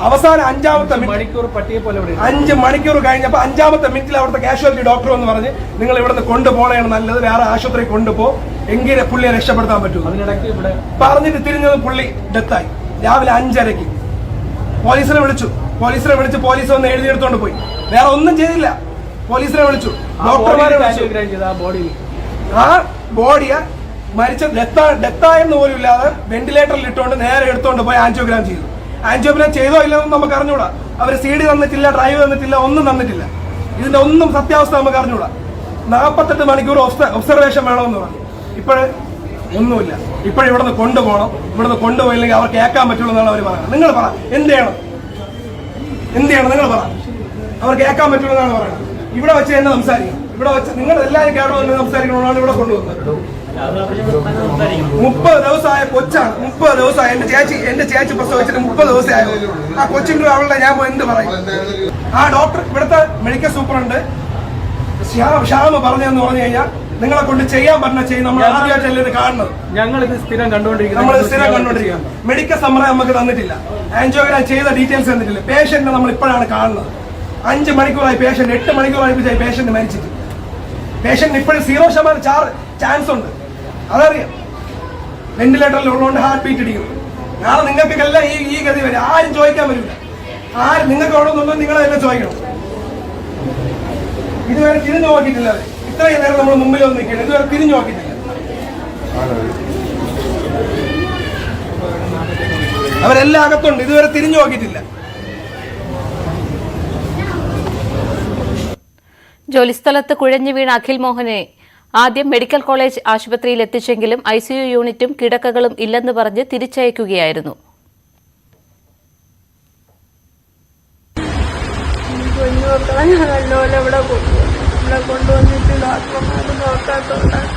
അവസാനം 5ാമത്തെ മണിക്കൂർ പട്ടിയെ പോലെ 5 മണിക്കൂർ കഴിഞ്ഞപ്പോൾ 5ാമത്തെ മിനിറ്റിൽ അവിടുത്തെ കാഷ്വാലിറ്റി ഡോക്ടർ എന്ന് പറഞ്ഞ് നിങ്ങൾ ഇവിടുന്ന് കൊണ്ടുപോകണതാണ് നല്ലത്, വേറെ ആശുപത്രി കൊണ്ടുപോ, എങ്കിലേ പുള്ളിയെ രക്ഷപ്പെടുത്താൻ പറ്റൂ. അതിനിടയ്ക്ക് ഇവിടെ പറഞ്ഞിട്ട് തിരിഞ്ഞത് പുള്ളി ഡെത്തായി. രാവിലെ 5:30 പോലീസിനെ വിളിച്ചു. പോലീസ് വന്ന് എഴുതിയെടുത്തോണ്ട് പോയി. വേറെ ഒന്നും ചെയ്തില്ല. പോലീസിനെ വിളിച്ചു, ഡോക്ടർമാരെ വിളിച്ചു. ആ ബോഡിയെ മരിച്ച ഡെത്തായെന്ന് പോലും ഇല്ലാതെ വെന്റിലേറ്ററിൽ ഇട്ടുകൊണ്ട് നേരെ എടുത്തോണ്ട് പോയി ആൻജിയോഗ്രാം ചെയ്തു. ആൻജിയോഗ്രാം ചെയ്തോ ഇല്ലെന്ന് നമുക്ക് അറിഞ്ഞൂടാ. അവർ CD തന്നിട്ടില്ല, ഡ്രൈവ് തന്നിട്ടില്ല, ഒന്നും തന്നിട്ടില്ല. ഇതിന്റെ ഒന്നും സത്യാവസ്ഥ നമുക്ക് അറിഞ്ഞൂടാ. 48 മണിക്കൂർ ഒബ്സർവേഷൻ വേണമെന്ന് പറഞ്ഞു. ഒന്നുമില്ല. ഇവിടുന്ന് കൊണ്ടുപോകണം. ഇവിടുന്ന് കൊണ്ടുപോയില്ലെങ്കിൽ അവർ കേൾക്കാൻ പറ്റുള്ളൂ എന്നാണ് അവർ പറയുന്നത്. നിങ്ങൾ പറ, എന്ത് ചെയ്യണം നിങ്ങൾ പറ. അവർ കേൾക്കാൻ പറ്റുള്ളൂ എന്നാണ് പറയുന്നത്. ഇവിടെ വെച്ച് തന്നെ സംസാരിക്കണം. ഇവിടെ വെച്ച് നിങ്ങൾ എല്ലാവരും കേരളം സംസാരിക്കണമെന്നാണ് ഇവിടെ കൊണ്ടുവന്നത്. 30 ദിവസമായ കൊച്ചാണ്. 30 ദിവസമായി. എന്റെ ചേച്ചി പ്രസവിച്ചിട്ട് 30 ദിവസമായ ആ കൊച്ചിന്റെ അവളുടെ ഞാൻ എന്ത് പറയും? ആ ഡോക്ടർ, ഇവിടുത്തെ മെഡിക്കൽ സൂപ്രണ്ട് ഷ്യാമ് പറഞ്ഞെന്ന് പറഞ്ഞു കഴിഞ്ഞാൽ നിങ്ങളെ കൊണ്ട് ചെയ്യാൻ പറഞ്ഞ ചെയ്യും. നമ്മൾ ആദ്യമായിട്ടല്ലേ ഇത് കാണുന്നത്. നമ്മളിത് സ്ഥിരം കണ്ടുകൊണ്ടിരിക്കുക. മെഡിക്കൽ സമ്മതം നമുക്ക് തന്നിട്ടില്ല. ആൻജിയോഗ്രാം ചെയ്ത ഡീറ്റെയിൽസ് തന്നിട്ടില്ല. പേഷ്യന്റിനെ നമ്മൾ ഇപ്പോഴാണ് കാണുന്നത്. 5 മണിക്കൂറായി പേഷ്യന്റ്, 8 മണിക്കൂറായി പേഷ്യന്റ് മരിച്ചിട്ട്. പേഷ്യന്റിന് ഇപ്പോഴും 0% ചാൻസ് ഉണ്ട്. അതറിയാം. വെന്റിലേറ്ററിൽ ഉള്ളതുകൊണ്ട് ഹാർട്ട് ബീറ്റ് ഇടിക്കുന്നു. നാളെ നിങ്ങൾക്കെല്ലാം ഈ ഗതി വരും. ആരും ചോദിക്കാൻ വരില്ല. ആരും നിങ്ങൾക്ക് അവിടെ നിന്നുണ്ടോ നിങ്ങളെ തന്നെ ചോദിക്കണം. ഇതുവരെ തിരിഞ്ഞു നോക്കിയിട്ടില്ല. ഇത്രയും നേരം നമ്മൾ മുമ്പിൽ വന്ന് നിൽക്കണം. ഇതുവരെ തിരിഞ്ഞു നോക്കിയിട്ടില്ല. അവരെല്ലാം അകത്തുണ്ട്. ഇതുവരെ തിരിഞ്ഞു നോക്കിയിട്ടില്ല. ജോലിസ്ഥലത്ത് കുഴഞ്ഞു വീണ അഖിൽ മോഹനെ ആദ്യം മെഡിക്കൽ കോളേജ് ആശുപത്രിയിൽ എത്തിച്ചെങ്കിലും ICU യൂണിറ്റും കിടക്കകളും ഇല്ലെന്ന് പറഞ്ഞ് തിരിച്ചയക്കുകയായിരുന്നു. ഇവിടെ കൊണ്ടുവന്നിട്ട് ഡോക്ടർമാർ നോക്കാത്തോണ്ടാണ്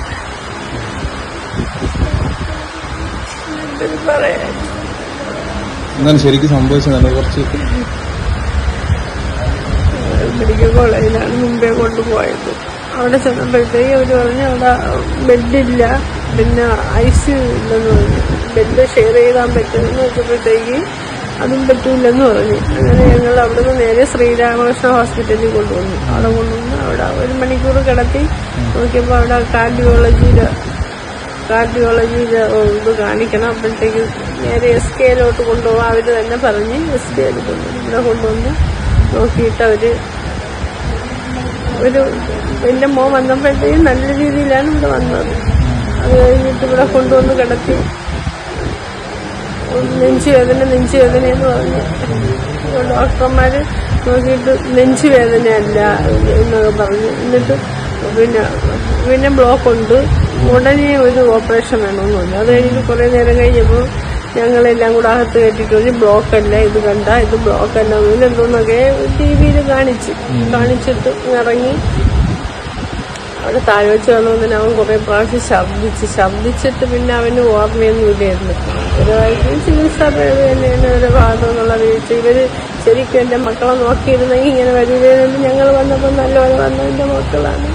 പറയാൻ. എന്താണ് ശരിക്കും സംഭവിച്ചത്? കുറച്ച് മെഡിക്കൽ കോളേജിലാണ് മുമ്പേ കൊണ്ടുപോയത്. അവിടെ ചെന്നപ്പോഴത്തേക്ക് അവർ പറഞ്ഞു അവിടെ ബെഡില്ല, പിന്നെ ICU ഇല്ലെന്ന് പറഞ്ഞു. ബെഡ് ഷെയർ ചെയ്താൻ പറ്റുമെന്ന് വെച്ചപ്പോഴത്തേക്ക് അതും പറ്റൂലെന്ന് പറഞ്ഞു. അങ്ങനെ ഞങ്ങൾ അവിടുന്ന് നേരെ ശ്രീരാമകൃഷ്ണ ഹോസ്പിറ്റലിൽ കൊണ്ടുവന്നു. അവിടെ 1 മണിക്കൂർ കിടത്തി നോക്കിയപ്പോൾ അവിടെ കാർഡിയോളജിയുടെ ഇത് കാണിക്കണം. അപ്പോഴത്തേക്ക് നേരെ SKയിലോട്ട് കൊണ്ടുപോകാൻ അവർ തന്നെ പറഞ്ഞ് SKയിൽ കൊണ്ടുവന്നു. ഇവിടെ കൊണ്ടുവന്ന് നോക്കിയിട്ട് എൻ്റെ മോൻ വന്നപ്പോഴത്തേക്കും നല്ല രീതിയിലാണ് ഇവിടെ വന്നത്. അത് കഴിഞ്ഞിട്ട് ഇവിടെ കൊണ്ടുവന്ന് കിടത്തി. നെഞ്ചുവേദനയെന്ന് പറഞ്ഞ് ഡോക്ടർമാർ നോക്കിയിട്ട് നെഞ്ചുവേദനയല്ല എന്നൊക്കെ പറഞ്ഞു. എന്നിട്ട് പിന്നെ ബ്ലോക്ക് ഉണ്ട്, ഉടനെ ഒരു ഓപ്പറേഷൻ വേണമെന്ന് പറഞ്ഞു. അത് കഴിഞ്ഞിട്ട് കുറേ നേരം കഴിഞ്ഞപ്പോൾ ഞങ്ങളെല്ലാം കൂടെ അകത്ത് കയറ്റിട്ട് ബ്ലോക്ക് അല്ല, ഇത് കണ്ട ഇത് ബ്ലോക്ക് അല്ല എന്തോന്നൊക്കെ TV കാണിച്ചിട്ട് ഇറങ്ങി. അവിടെ താഴെ വെച്ച് വന്നതിന് അവൻ കുറെ പ്രാവശ്യം ശബ്ദിച്ചിട്ട് പിന്നെ അവന് ഓർമ്മയൊന്നും ഇല്ലായിരുന്നു. ഒരാഴ്ച ചികിത്സാ പേര് തന്നെയാണ് ഒരു ഭാഗത്തു നിന്നുള്ള വീഴ്ച. ഇവര് ശരിക്കും എന്റെ മക്കളെ നോക്കിയിരുന്നെങ്കിൽ ഇങ്ങനെ വരികയെന്ന് ഞങ്ങൾ വന്നപ്പോൾ നല്ലപോലെ വന്ന എന്റെ മക്കളാണ്.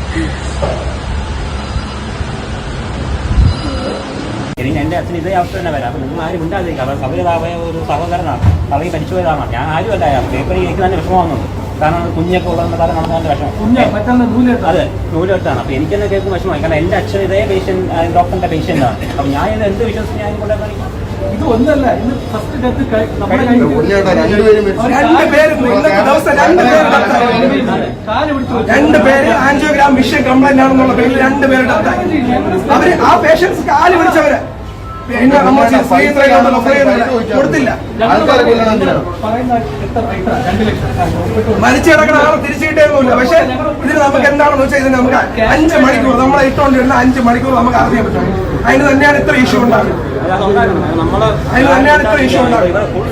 എന്റെ അച്ഛൻ ഇതേ അവസ്ഥ തന്നെ വരാം. അപ്പൊ നിങ്ങൾ ആരും ഉണ്ടാതിരിക്കുക. അവരുതായ ഒരു സഹോദരനാണ്, അവർക്ക് പഠിച്ചു പോയതാണ്. ഞാൻ ആരും അല്ല. പേപ്പറിൽ എനിക്ക് തന്നെ വിഷമമാകുന്നുണ്ട്. കാരണം കുഞ്ഞൊക്കെ ഉള്ളതെന്ന് കാരണം നമുക്ക് തന്നെ വിഷമം. അതെ, നൂലെടുത്താണ്. അപ്പൊ എനിക്ക് തന്നെ കേൾക്കും വിഷമമായി. കാരണം എന്റെ അച്ഛൻ ഇതേ ഡോക്ടറിന്റെ പേഷ്യന്റാണ്. അപ്പൊ ഞാൻ ഇത് എന്ത് വിശ്വസിച്ച് ഞാൻ കൊണ്ട് കാണിക്കും? ഇത് ഒന്നല്ല, ഇത് ഫസ്റ്റ് ഡെത്ത് രണ്ടുപേര് ആൻജിയോഗ്രാം മിഷൻ കംപ്ലൈന്റ് ആണെന്നുള്ള പേരിൽ 2 പേര് ഡെത്തായി. അവര് ആ പേഷ്യൻസ് കാല് പിടിച്ചവര് കൊടുത്തില്ല. മരിച്ചു കിടക്കുന്ന ആളെ തിരിച്ചു കിട്ടിയൊന്നുമില്ല. പക്ഷെ ഇതിന് നമുക്ക് എന്താണെന്ന് വെച്ചാൽ ഇതിന് നമുക്ക് 5 മണിക്കൂർ നമ്മളെ ഇട്ടുകൊണ്ടിരുന്ന 5 മണിക്കൂർ നമുക്ക് അറിയാൻ പറ്റും. അതിന് തന്നെയാണ് ഇത്ര ഇഷ്യൂ ഉണ്ടാകുന്നത്.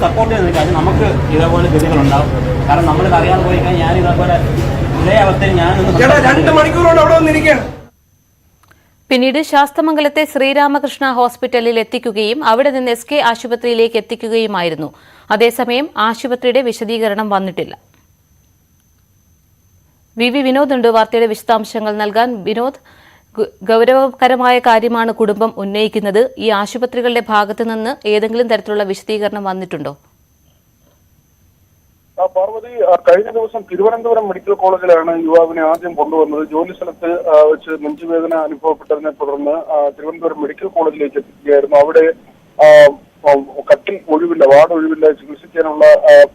സപ്പോർട്ട് ചെയ്ത് നമുക്ക് ഇതേപോലെ ഗതികളുണ്ടാവും. കാരണം നമ്മൾ അറിയാതെ പോയി കഴിഞ്ഞാൽ ഞാൻ ഇതേപോലെ ഇതേ അവസ്ഥയിൽ ഞാൻ 2 മണിക്കൂറോട് അവിടെ വന്നിരിക്കുകയാണ്. പിന്നീട് ശാസ്തമംഗലത്തെ ശ്രീരാമകൃഷ്ണ ഹോസ്പിറ്റലിൽ എത്തിക്കുകയും അവിടെ നിന്ന് SK ആശുപത്രിയിലേക്ക് എത്തിക്കുകയുമായിരുന്നു. അതേസമയം ആശുപത്രിയുടെ വിശദീകരണം വന്നിട്ടില്ല. VV വിനോദ് ഉണ്ട് വാർത്തയുടെ വിശദാംശങ്ങൾ നൽകാൻ. വിനോദ്, ഗൗരവകരമായ കാര്യമാണ് കുടുംബം ഉന്നയിക്കുന്നത്. ഈ ആശുപത്രികളുടെ ഭാഗത്തു നിന്ന് ഏതെങ്കിലും തരത്തിലുള്ള വിശദീകരണം വന്നിട്ടുണ്ടോ? പാർവതി, കഴിഞ്ഞ ദിവസം തിരുവനന്തപുരം മെഡിക്കൽ കോളേജിലാണ് യുവാവിനെ ആദ്യം കൊണ്ടുവന്നത്. ജോലി സ്ഥലത്ത് വെച്ച് നെഞ്ചുവേദന അനുഭവപ്പെട്ടതിനെ തുടർന്ന് തിരുവനന്തപുരം മെഡിക്കൽ കോളേജിലേക്ക് എത്തിക്കുകയായിരുന്നു. അവിടെ കട്ടിൽ ഒഴിവില്ല, വാർഡ് ഒഴിവില്ല, ചികിത്സിക്കാനുള്ള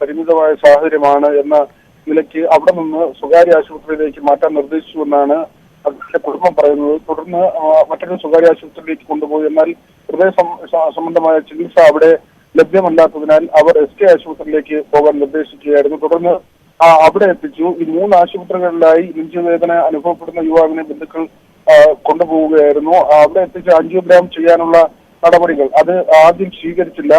പരിമിതമായ സാഹചര്യമാണ് എന്ന നിലയ്ക്ക് അവിടെ നിന്ന് സ്വകാര്യ ആശുപത്രിയിലേക്ക് മാറ്റാൻ നിർദ്ദേശിച്ചുവെന്നാണ് അദ്ദേഹത്തിന്റെ കുടുംബം പറയുന്നത്. തുടർന്ന് മറ്റൊരു സ്വകാര്യ ആശുപത്രിയിലേക്ക് കൊണ്ടുപോയി. എന്നാൽ ഹൃദയ സംബന്ധമായ ചികിത്സ അവിടെ ലഭ്യമല്ലാത്തതിനാൽ അവർ SK ആശുപത്രിയിലേക്ക് പോകാൻ നിർദ്ദേശിക്കുകയായിരുന്നു. തുടർന്ന് അവിടെ എത്തിച്ചു. ഈ 3 ആശുപത്രികളിലായി നെഞ്ചുവേദന അനുഭവപ്പെടുന്ന യുവാവിനെ ബന്ധുക്കൾ കൊണ്ടുപോവുകയായിരുന്നു. അവിടെ എത്തിച്ച് ആൻജിയോഗ്രാം ചെയ്യാനുള്ള നടപടികൾ അത് ആദ്യം സ്വീകരിച്ചില്ല.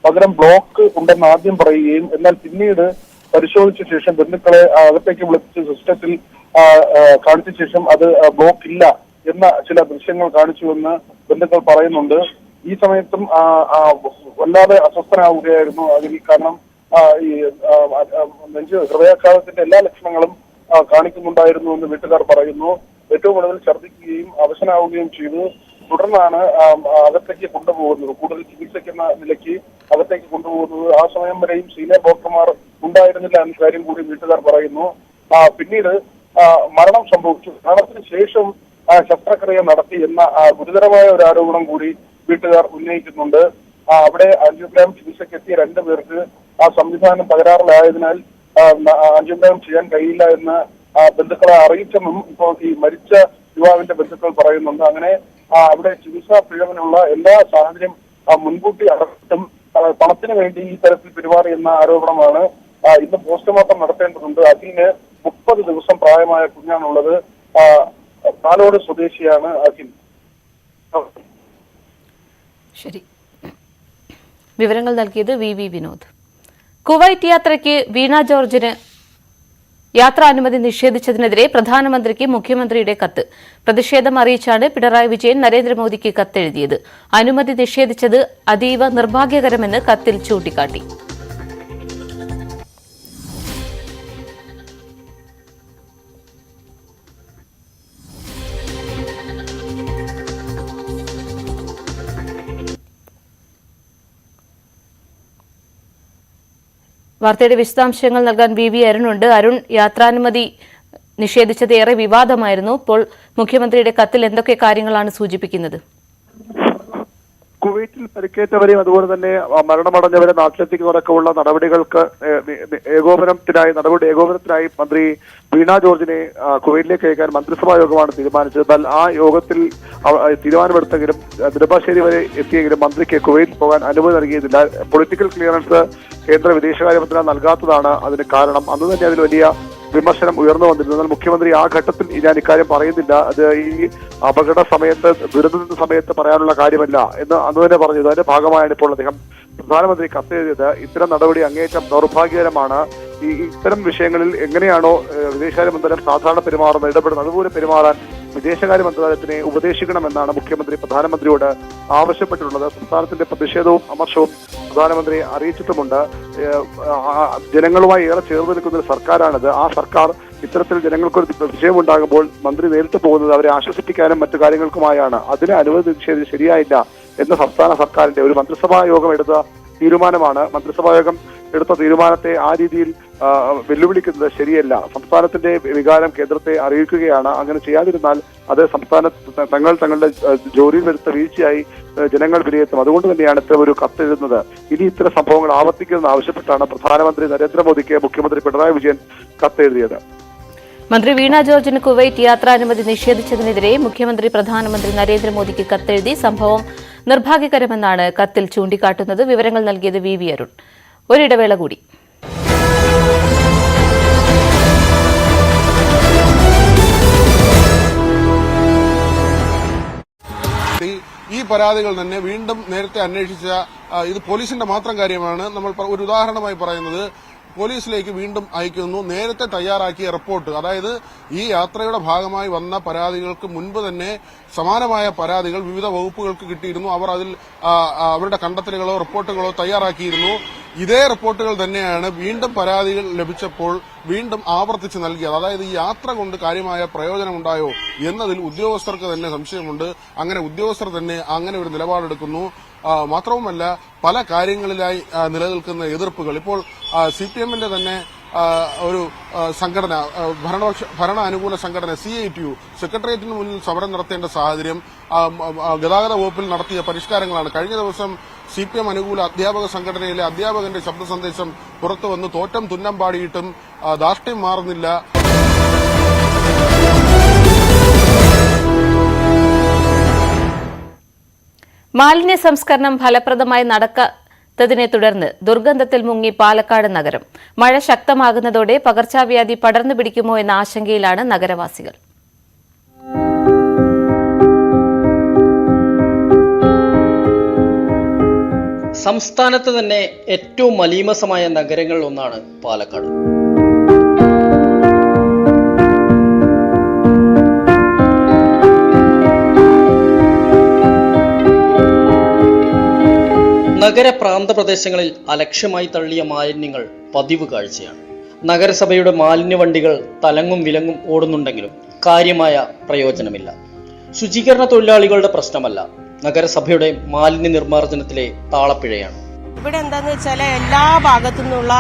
പകരം ബ്ലോക്ക് ഉണ്ടെന്ന് ആദ്യം പറയുകയും എന്നാൽ പിന്നീട് പരിശോധിച്ച ശേഷം ബന്ധുക്കളെ അകത്തേക്ക് വിളിച്ച് സിസ്റ്റത്തിൽ കാണിച്ച ശേഷം അത് ബ്ലോക്ക് ഇല്ല എന്ന ചില ദൃശ്യങ്ങൾ കാണിച്ചുവെന്ന് ബന്ധുക്കൾ പറയുന്നുണ്ട്. ഈ സമയത്തും വല്ലാതെ അസ്വസ്ഥനാവുകയായിരുന്നു അതിൽ. കാരണം ഈ ഹൃദയാഘാതത്തിന്റെ എല്ലാ ലക്ഷണങ്ങളും കാണിക്കുന്നുണ്ടായിരുന്നു എന്ന് വീട്ടുകാർ പറയുന്നു. ഏറ്റവും ഒടുവിൽ ഛർദ്ദിക്കുകയും അവശനാവുകയും ചെയ്തു. തുടർന്നാണ് അകത്തേക്ക് കൊണ്ടുപോകുന്നത്, കൂടുതൽ ചികിത്സയ്ക്കെന്ന നിലയ്ക്ക് അകത്തേക്ക് കൊണ്ടുപോകുന്നത്. ആ സമയം വരെയും സീനിയർ ഡോക്ടർമാർ ഉണ്ടായിരുന്നില്ല എന്ന കാര്യം കൂടി വീട്ടുകാർ പറയുന്നു. പിന്നീട് മരണം സംഭവിച്ചു. മരണത്തിന് ശേഷം ശസ്ത്രക്രിയ നടത്തി എന്ന ഗുരുതരമായ ഒരു ആരോപണം കൂടി വീട്ടുകാർ ഉന്നയിക്കുന്നുണ്ട്. അവിടെ ആൻജിയോഗ്രാം ചികിത്സയ്ക്ക് എത്തിയ 2 പേർക്ക് ആ സംവിധാനം തകരാറിലായതിനാൽ ആൻജിയോഗ്രാം ചെയ്യാൻ കഴിയില്ല എന്ന് ബന്ധുക്കളെ അറിയിച്ചെന്നും ഇപ്പോൾ ഈ മരിച്ച യുവാവിന്റെ ബന്ധുക്കൾ പറയുന്നുണ്ട്. അങ്ങനെ അവിടെ ചികിത്സാ പിഴവിനുള്ള എല്ലാ സാഹചര്യം മുൻകൂട്ടി അടച്ചിട്ടും പണത്തിന് വേണ്ടി ഈ തരത്തിൽ പെരുമാറിയെന്ന ആരോപണമാണ്. ഇന്ന് പോസ്റ്റ്മോർട്ടം നടത്തേണ്ടതുണ്ട്. അഖിലിന് 30 ദിവസം പ്രായമായ കുഞ്ഞാണുള്ളത്. പാലോട് സ്വദേശിയാണ് അഖിൽ. ശരി, വിവരങ്ങൾ നൽകിയത് VV വിനോദ്. കുവൈറ്റ് യാത്രയ്ക്ക് വീണ ജോർജിന് യാത്രാനുമതി നിഷേധിച്ചതിനെതിരെ പ്രധാനമന്ത്രിക്ക് മുഖ്യമന്ത്രിയുടെ കത്ത്. പ്രതിഷേധം അറിയിച്ചാണ് പിണറായി വിജയൻ നരേന്ദ്രമോദിക്ക് കത്തെഴുതിയത്. അനുമതി നിഷേധിച്ചത് അതീവ നിർഭാഗ്യകരമെന്ന് കത്തിൽ ചൂണ്ടിക്കാട്ടി. വാർത്തയുടെ വിശദാംശങ്ങൾ നൽകാൻ VV അരുണുണ്ട്. അരുൺ, യാത്രാനുമതി നിഷേധിച്ചത് ഏറെ വിവാദമായിരുന്നു. ഇപ്പോൾ മുഖ്യമന്ത്രിയുടെ കത്തിൽ എന്തൊക്കെ കാര്യങ്ങളാണ് സൂചിപ്പിക്കുന്നത്? കുവൈറ്റിൽ പരിക്കേറ്റവരെയും അതുപോലെ തന്നെ മരണമടഞ്ഞവരെ നാട്ടിലെത്തിക്കുന്നതടക്കമുള്ള നടപടികൾക്ക് ഏകോപനത്തിനായി മന്ത്രി വീണ ജോർജിനെ കുവൈറ്റിലേക്ക് അയക്കാൻ മന്ത്രിസഭാ യോഗമാണ് തീരുമാനിച്ചത്. എന്നാൽ ആ യോഗത്തിൽ തീരുമാനമെടുത്തെങ്കിലും നെടുമ്പാശ്ശേരി വരെ എത്തിയെങ്കിലും മന്ത്രിക്ക് കുവൈറ്റിൽ പോകാൻ അനുമതി നൽകിയതില്ല. പൊളിറ്റിക്കൽ ക്ലിയറൻസ് കേന്ദ്ര വിദേശകാര്യ മന്ത്രാലയം നൽകാത്തതാണ് അതിന് കാരണം. അന്ന് തന്നെ അതിൽ വലിയ വിമർശനം ഉയർന്നു വന്നിരുന്നു. എന്നാൽ മുഖ്യമന്ത്രി ആ ഘട്ടത്തിൽ ഞാൻ ഇക്കാര്യം പറയുന്നില്ല, അത് ഈ അപകട സമയത്ത് ദുരന്ത സമയത്ത് പറയാനുള്ള കാര്യമല്ല എന്ന് അന്ന് തന്നെ പറഞ്ഞത്. അതിന്റെ ഭാഗമായാണ് ഇപ്പോൾ അദ്ദേഹം പ്രധാനമന്ത്രി കത്തെഴുതിയത്. ഇത്തരം നടപടി അങ്ങേയറ്റം ദൗർഭാഗ്യകരമാണ്. ഇത്തരം വിഷയങ്ങളിൽ എങ്ങനെയാണോ വിദേശകാര്യ മന്ത്രാലയം സാധാരണ പെരുമാറുന്നത്, ഇടപെടുന്നത്, അതുപോലെ പെരുമാറാൻ വിദേശകാര്യ മന്ത്രാലയത്തിനെ ഉപദേശിക്കണമെന്നാണ് മുഖ്യമന്ത്രി പ്രധാനമന്ത്രിയോട് ആവശ്യപ്പെട്ടിട്ടുള്ളത്. സംസ്ഥാനത്തിന്റെ പ്രതിഷേധവും അമർഷവും പ്രധാനമന്ത്രി അറിയിച്ചിട്ടുമുണ്ട്. ജനങ്ങളുമായി ഏറെ ചേർന്ന് നിൽക്കുന്ന ഒരു സർക്കാരാണിത്. ആ സർക്കാർ ഇത്തരത്തിൽ ജനങ്ങൾക്കൊരു വിഷയമുണ്ടാകുമ്പോൾ മന്ത്രി നേരിട്ട് പോകുന്നത് അവരെ ആശ്വസിപ്പിക്കാനും മറ്റു കാര്യങ്ങൾക്കുമായാണ്. അതിന് അനുമതി നിഷേധിച്ചത് ശരിയായില്ല എന്ന സംസ്ഥാന സർക്കാരിന്റെ ഒരു മന്ത്രിസഭാ യോഗം എടുത്ത തീരുമാനമാണ്. മന്ത്രിസഭാ യോഗം എടുത്ത തീരുമാനത്തെ ആ രീതിയിൽ വെല്ലുവിളിക്കുന്നത് ശരിയല്ല. സംസ്ഥാനത്തിന്റെ വികാരം കേന്ദ്രത്തെ അറിയിക്കുകയാണ്. അങ്ങനെ ചെയ്യാതിരുന്നാൽ അത് തങ്ങളുടെ ജോലിയിൽ വരുത്ത വീഴ്ചയായി ജനങ്ങൾ വിലയിരുത്തും. അതുകൊണ്ട് തന്നെയാണ് ഇത്തരം ഒരു കത്തെഴുതുന്നത്. ഇനി ഇത്തരം സംഭവങ്ങൾ ആവർത്തിക്കുമെന്ന് ആവശ്യപ്പെട്ടാണ് പ്രധാനമന്ത്രി നരേന്ദ്രമോദിക്ക് മുഖ്യമന്ത്രി പിണറായി വിജയൻ കത്തെഴുതിയത്. മന്ത്രി വീണ ജോർജിന് കുവൈറ്റ് യാത്രാനുമതി നിഷേധിച്ചതിനെതിരെ മുഖ്യമന്ത്രി പ്രധാനമന്ത്രി നരേന്ദ്രമോദിക്ക് കത്തെഴുതി. സംഭവം നിർഭാഗ്യകരമെന്നാണ് കത്തിൽ ചൂണ്ടിക്കാട്ടുന്നത്. വിവരങ്ങൾ നൽകിയത് VV അരുൺ. ഒരിടവേള കൂടി. ഈ പരാതികൾ തന്നെ വീണ്ടും നേരത്തെ അന്വേഷിച്ച ഇത് പോലീസിന്റെ മാത്രം കാര്യമാണ്. നമ്മൾ ഒരു ഉദാഹരണമായി പറയുന്നത് പോലീസിലേക്ക് വീണ്ടും അയക്കുന്നു. നേരത്തെ തയ്യാറാക്കിയ റിപ്പോർട്ട്, അതായത് ഈ യാത്രയുടെ ഭാഗമായി വന്ന പരാതികൾക്ക് മുൻപ് തന്നെ സമാനമായ പരാതികൾ വിവിധ വകുപ്പുകൾക്ക് കിട്ടിയിരുന്നു. അവർ അതിൽ അവരുടെ കണ്ടെത്തലുകളോ റിപ്പോർട്ടുകളോ തയ്യാറാക്കിയിരുന്നു. ഇതേ റിപ്പോർട്ടുകൾ തന്നെയാണ് വീണ്ടും പരാതികൾ ലഭിച്ചപ്പോൾ വീണ്ടും ആവർത്തിച്ച് നൽകിയത്. അതായത് ഈ യാത്ര കൊണ്ട് കാര്യമായ പ്രയോജനമുണ്ടായോ എന്നതിൽ ഉദ്യോഗസ്ഥർക്ക് തന്നെ സംശയമുണ്ട്. അങ്ങനെ ഉദ്യോഗസ്ഥർ തന്നെ അങ്ങനെ ഒരു നിലപാടെടുക്കുന്നു. മാത്രവുമല്ല പല കാര്യങ്ങളിലായി നിലനിൽക്കുന്ന എതിർപ്പുകൾ ഇപ്പോൾ CPMന്റെ തന്നെ ഒരു സംഘടന, ഭരണ അനുകൂല സംഘടന CITU സെക്രട്ടേറിയറ്റിന് മുന്നിൽ സമരം നടത്തേണ്ട സാഹചര്യം ഗതാഗത വകുപ്പിൽ നടത്തിയ പരിഷ്കാരങ്ങളാണ്. കഴിഞ്ഞ ദിവസം CPM അനുകൂല അധ്യാപക സംഘടനയിലെ അധ്യാപകന്റെ ശബ്ദ സന്ദേശം പുറത്തു വന്ന് തോറ്റം തുന്നം പാടിയിട്ടും ധാർഷ്ട്യം മാറുന്നില്ല. മാലിന്യ സംസ്കരണം ഫലപ്രദമായി നടക്കാത്തതിനെ തുടർന്ന് ദുർഗന്ധത്തിൽ മുങ്ങി പാലക്കാട് നഗരം. മഴ ശക്തമാകുന്നതോടെ പകർച്ചവ്യാധി പടർന്നു പിടിക്കുമോ എന്ന ആശങ്കയിലാണ് നഗരവാസികൾ. സംസ്ഥാനത്ത് തന്നെ ഏറ്റവും മലീമസമായ നഗരങ്ങളിൽ ഒന്നാണ് പാലക്കാട്. നഗര പ്രാന്തപ്രദേശങ്ങളിൽ അലക്ഷ്യമായി തള്ളിയ മാലിന്യങ്ങൾ പതിവ് കാഴ്ചയാണ്. നഗരസഭയുടെ മാലിന്യ വണ്ടികൾ തലങ്ങും വിലങ്ങും ഓടുന്നുണ്ടെങ്കിലും കാര്യമായ പ്രയോജനമില്ല. ശുചീകരണ തൊഴിലാളികളുടെ പ്രശ്നമല്ല, നഗരസഭയുടെ മാലിന്യ നിർമ്മാർജ്ജനത്തിലെ താളപ്പിഴയാണ്. ഇവിടെ എന്താന്ന് വെച്ചാൽ എല്ലാ ഭാഗത്തു നിന്നുള്ള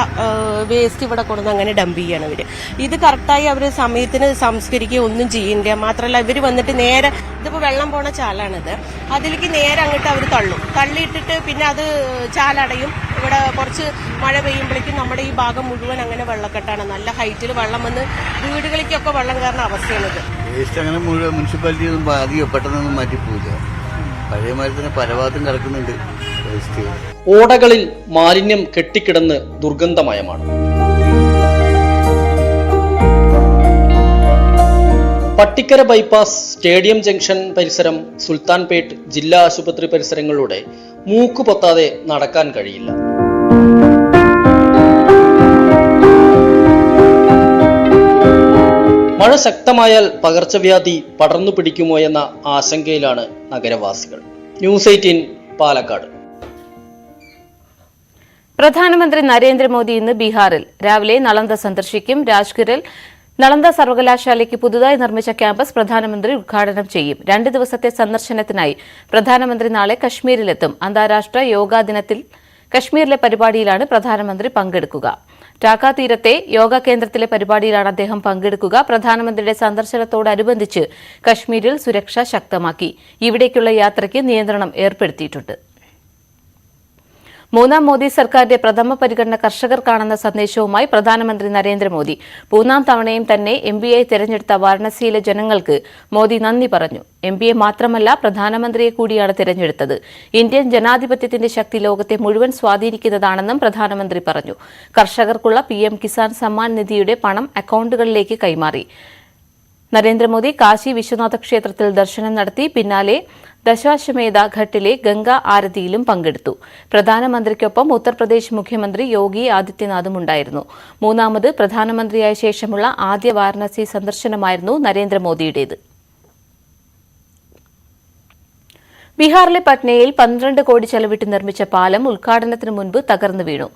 വേസ്റ്റ് ഇവിടെ കൊണ്ടുവന്ന് അങ്ങനെ ഡംപ് ചെയ്യാണ് ഇവര്. ഇത് കറക്റ്റായി അവർ സമയത്തിന് സംസ്കരിക്കുക ഒന്നും ചെയ്യില്ല. മാത്രമല്ല ഇവർ വന്നിട്ട് നേരെ, ഇതിപ്പോ വെള്ളം പോണ ചാലാണിത്, അതിലേക്ക് നേരെ അങ്ങോട്ട് അവർ തള്ളിയിട്ടിട്ട് പിന്നെ അത് ചാലടയും. ഇവിടെ കുറച്ച് മഴ പെയ്യുമ്പോഴേക്കും നമ്മുടെ ഈ ഭാഗം മുഴുവൻ അങ്ങനെ വെള്ളക്കെട്ടാണ്. നല്ല ഹൈറ്റിൽ വെള്ളം വന്ന് വീടുകളിലേക്കൊക്കെ വെള്ളം കയറുന്ന അവസ്ഥയാണിത്. വേസ്റ്റ് അങ്ങനെ മുഴുവൻ മുനിസിപ്പാലിറ്റി ഒന്നും അധികം പെട്ടെന്നൊന്നും മാറ്റിപ്പോയില്ല. പഴയ മരത്തിന് പലഭാഗത്തും കിടക്കുന്നുണ്ട് വേസ്റ്റ്. ഓടകളിൽ മാലിന്യം കെട്ടിക്കിടന്ന് ദുർഗന്ധമയമാണ്. പട്ടിക്കര ബൈപ്പാസ്, സ്റ്റേഡിയം ജംഗ്ഷൻ പരിസരം, സുൽത്താൻപേട്ട് ജില്ലാ ആശുപത്രി പരിസരങ്ങളിലൂടെ മൂക്ക് പൊത്താതെ നടക്കാൻ കഴിയില്ല. മഴ ശക്തമായാൽ പകർച്ചവ്യാധി പടർന്നു പിടിക്കുമോ എന്ന ആശങ്കയിലാണ് നഗരവാസികൾ. ന്യൂസ് 18 പാലക്കാട്. പ്രധാനമന്ത്രി നരേന്ദ്രമോദി ഇന്ന് ബീഹാറിൽ രാവിലെ നളന്ദ സന്ദർശിക്കും. രാജ്ഗിറിൽ നളന്ദ സർവകലാശാലയ്ക്ക് പുതുതായി നിർമ്മിച്ച ക്യാമ്പസ് പ്രധാനമന്ത്രി ഉദ്ഘാടനം ചെയ്യും. 2 ദിവസത്തെ സന്ദർശനത്തിനായി പ്രധാനമന്ത്രി നാളെ കശ്മീരിലെത്തും. അന്താരാഷ്ട്ര യോഗാ ദിനത്തിൽ കശ്മീരിലെ പരിപാടിയിലാണ് പ്രധാനമന്ത്രി പങ്കെടുക്കുക. ടാക്ക തീരത്തെ യോഗ കേന്ദ്രത്തിലെ പരിപാടിയിലാണ് അദ്ദേഹം പങ്കെടുക്കുക. പ്രധാനമന്ത്രിയുടെ സന്ദർശനത്തോടനുബന്ധിച്ച് കശ്മീരിൽ സുരക്ഷ ശക്തമാക്കി. ഇവിടേക്കുള്ള യാത്രയ്ക്ക് നിയന്ത്രണം ഏർപ്പെടുത്തിയിട്ടുണ്ട്. മൂന്നാം മോദി സർക്കാരിന്റെ പ്രഥമ പരിഗണന കർഷകർക്കാണെന്ന സന്ദേശവുമായി പ്രധാനമന്ത്രി നരേന്ദ്രമോദി 3ാം തവണയും തന്നെ MPയായി തെരഞ്ഞെടുത്ത വാരണസിയിലെ ജനങ്ങൾക്ക് മോദി നന്ദി പറഞ്ഞു. MPയെ മാത്രമല്ല, പ്രധാനമന്ത്രിയെ കൂടിയാണ് തെരഞ്ഞെടുത്തത്. ഇന്ത്യൻ ജനാധിപത്യത്തിന്റെ ശക്തി ലോകത്തെ മുഴുവൻ സ്വാധീനിക്കുന്നതാണെന്നും പ്രധാനമന്ത്രി പറഞ്ഞു. കർഷകർക്കുള്ള PM കിസാൻ സമ്മാൻ നിധിയുടെ പണം അക്കൌണ്ടുകളിലേക്ക് കൈമാറി. നരേന്ദ്രമോദി കാശി വിശ്വനാഥ ക്ഷേത്രത്തിൽ ദർശനം നടത്തി. പിന്നാലെ ദശാശ്വമേധ ഘട്ടിലെ ഗംഗാ ആരതിയിലും പങ്കെടുത്തു. പ്രധാനമന്ത്രിക്കൊപ്പം ഉത്തർപ്രദേശ് മുഖ്യമന്ത്രി യോഗി ആദിത്യനാഥും ഉണ്ടായിരുന്നു. 3ാമത് പ്രധാനമന്ത്രിയായ ശേഷമുള്ള ആദ്യ വാരണാസി സന്ദർശനമായിരുന്നു നരേന്ദ്രമോദിയുടേത്. ബീഹാറിലെ പട്നയിൽ 12 കോടി ചെലവിട്ട് നിർമ്മിച്ച പാലം ഉദ്ഘാടനത്തിന് മുൻപ് തകർന്നു വീണു.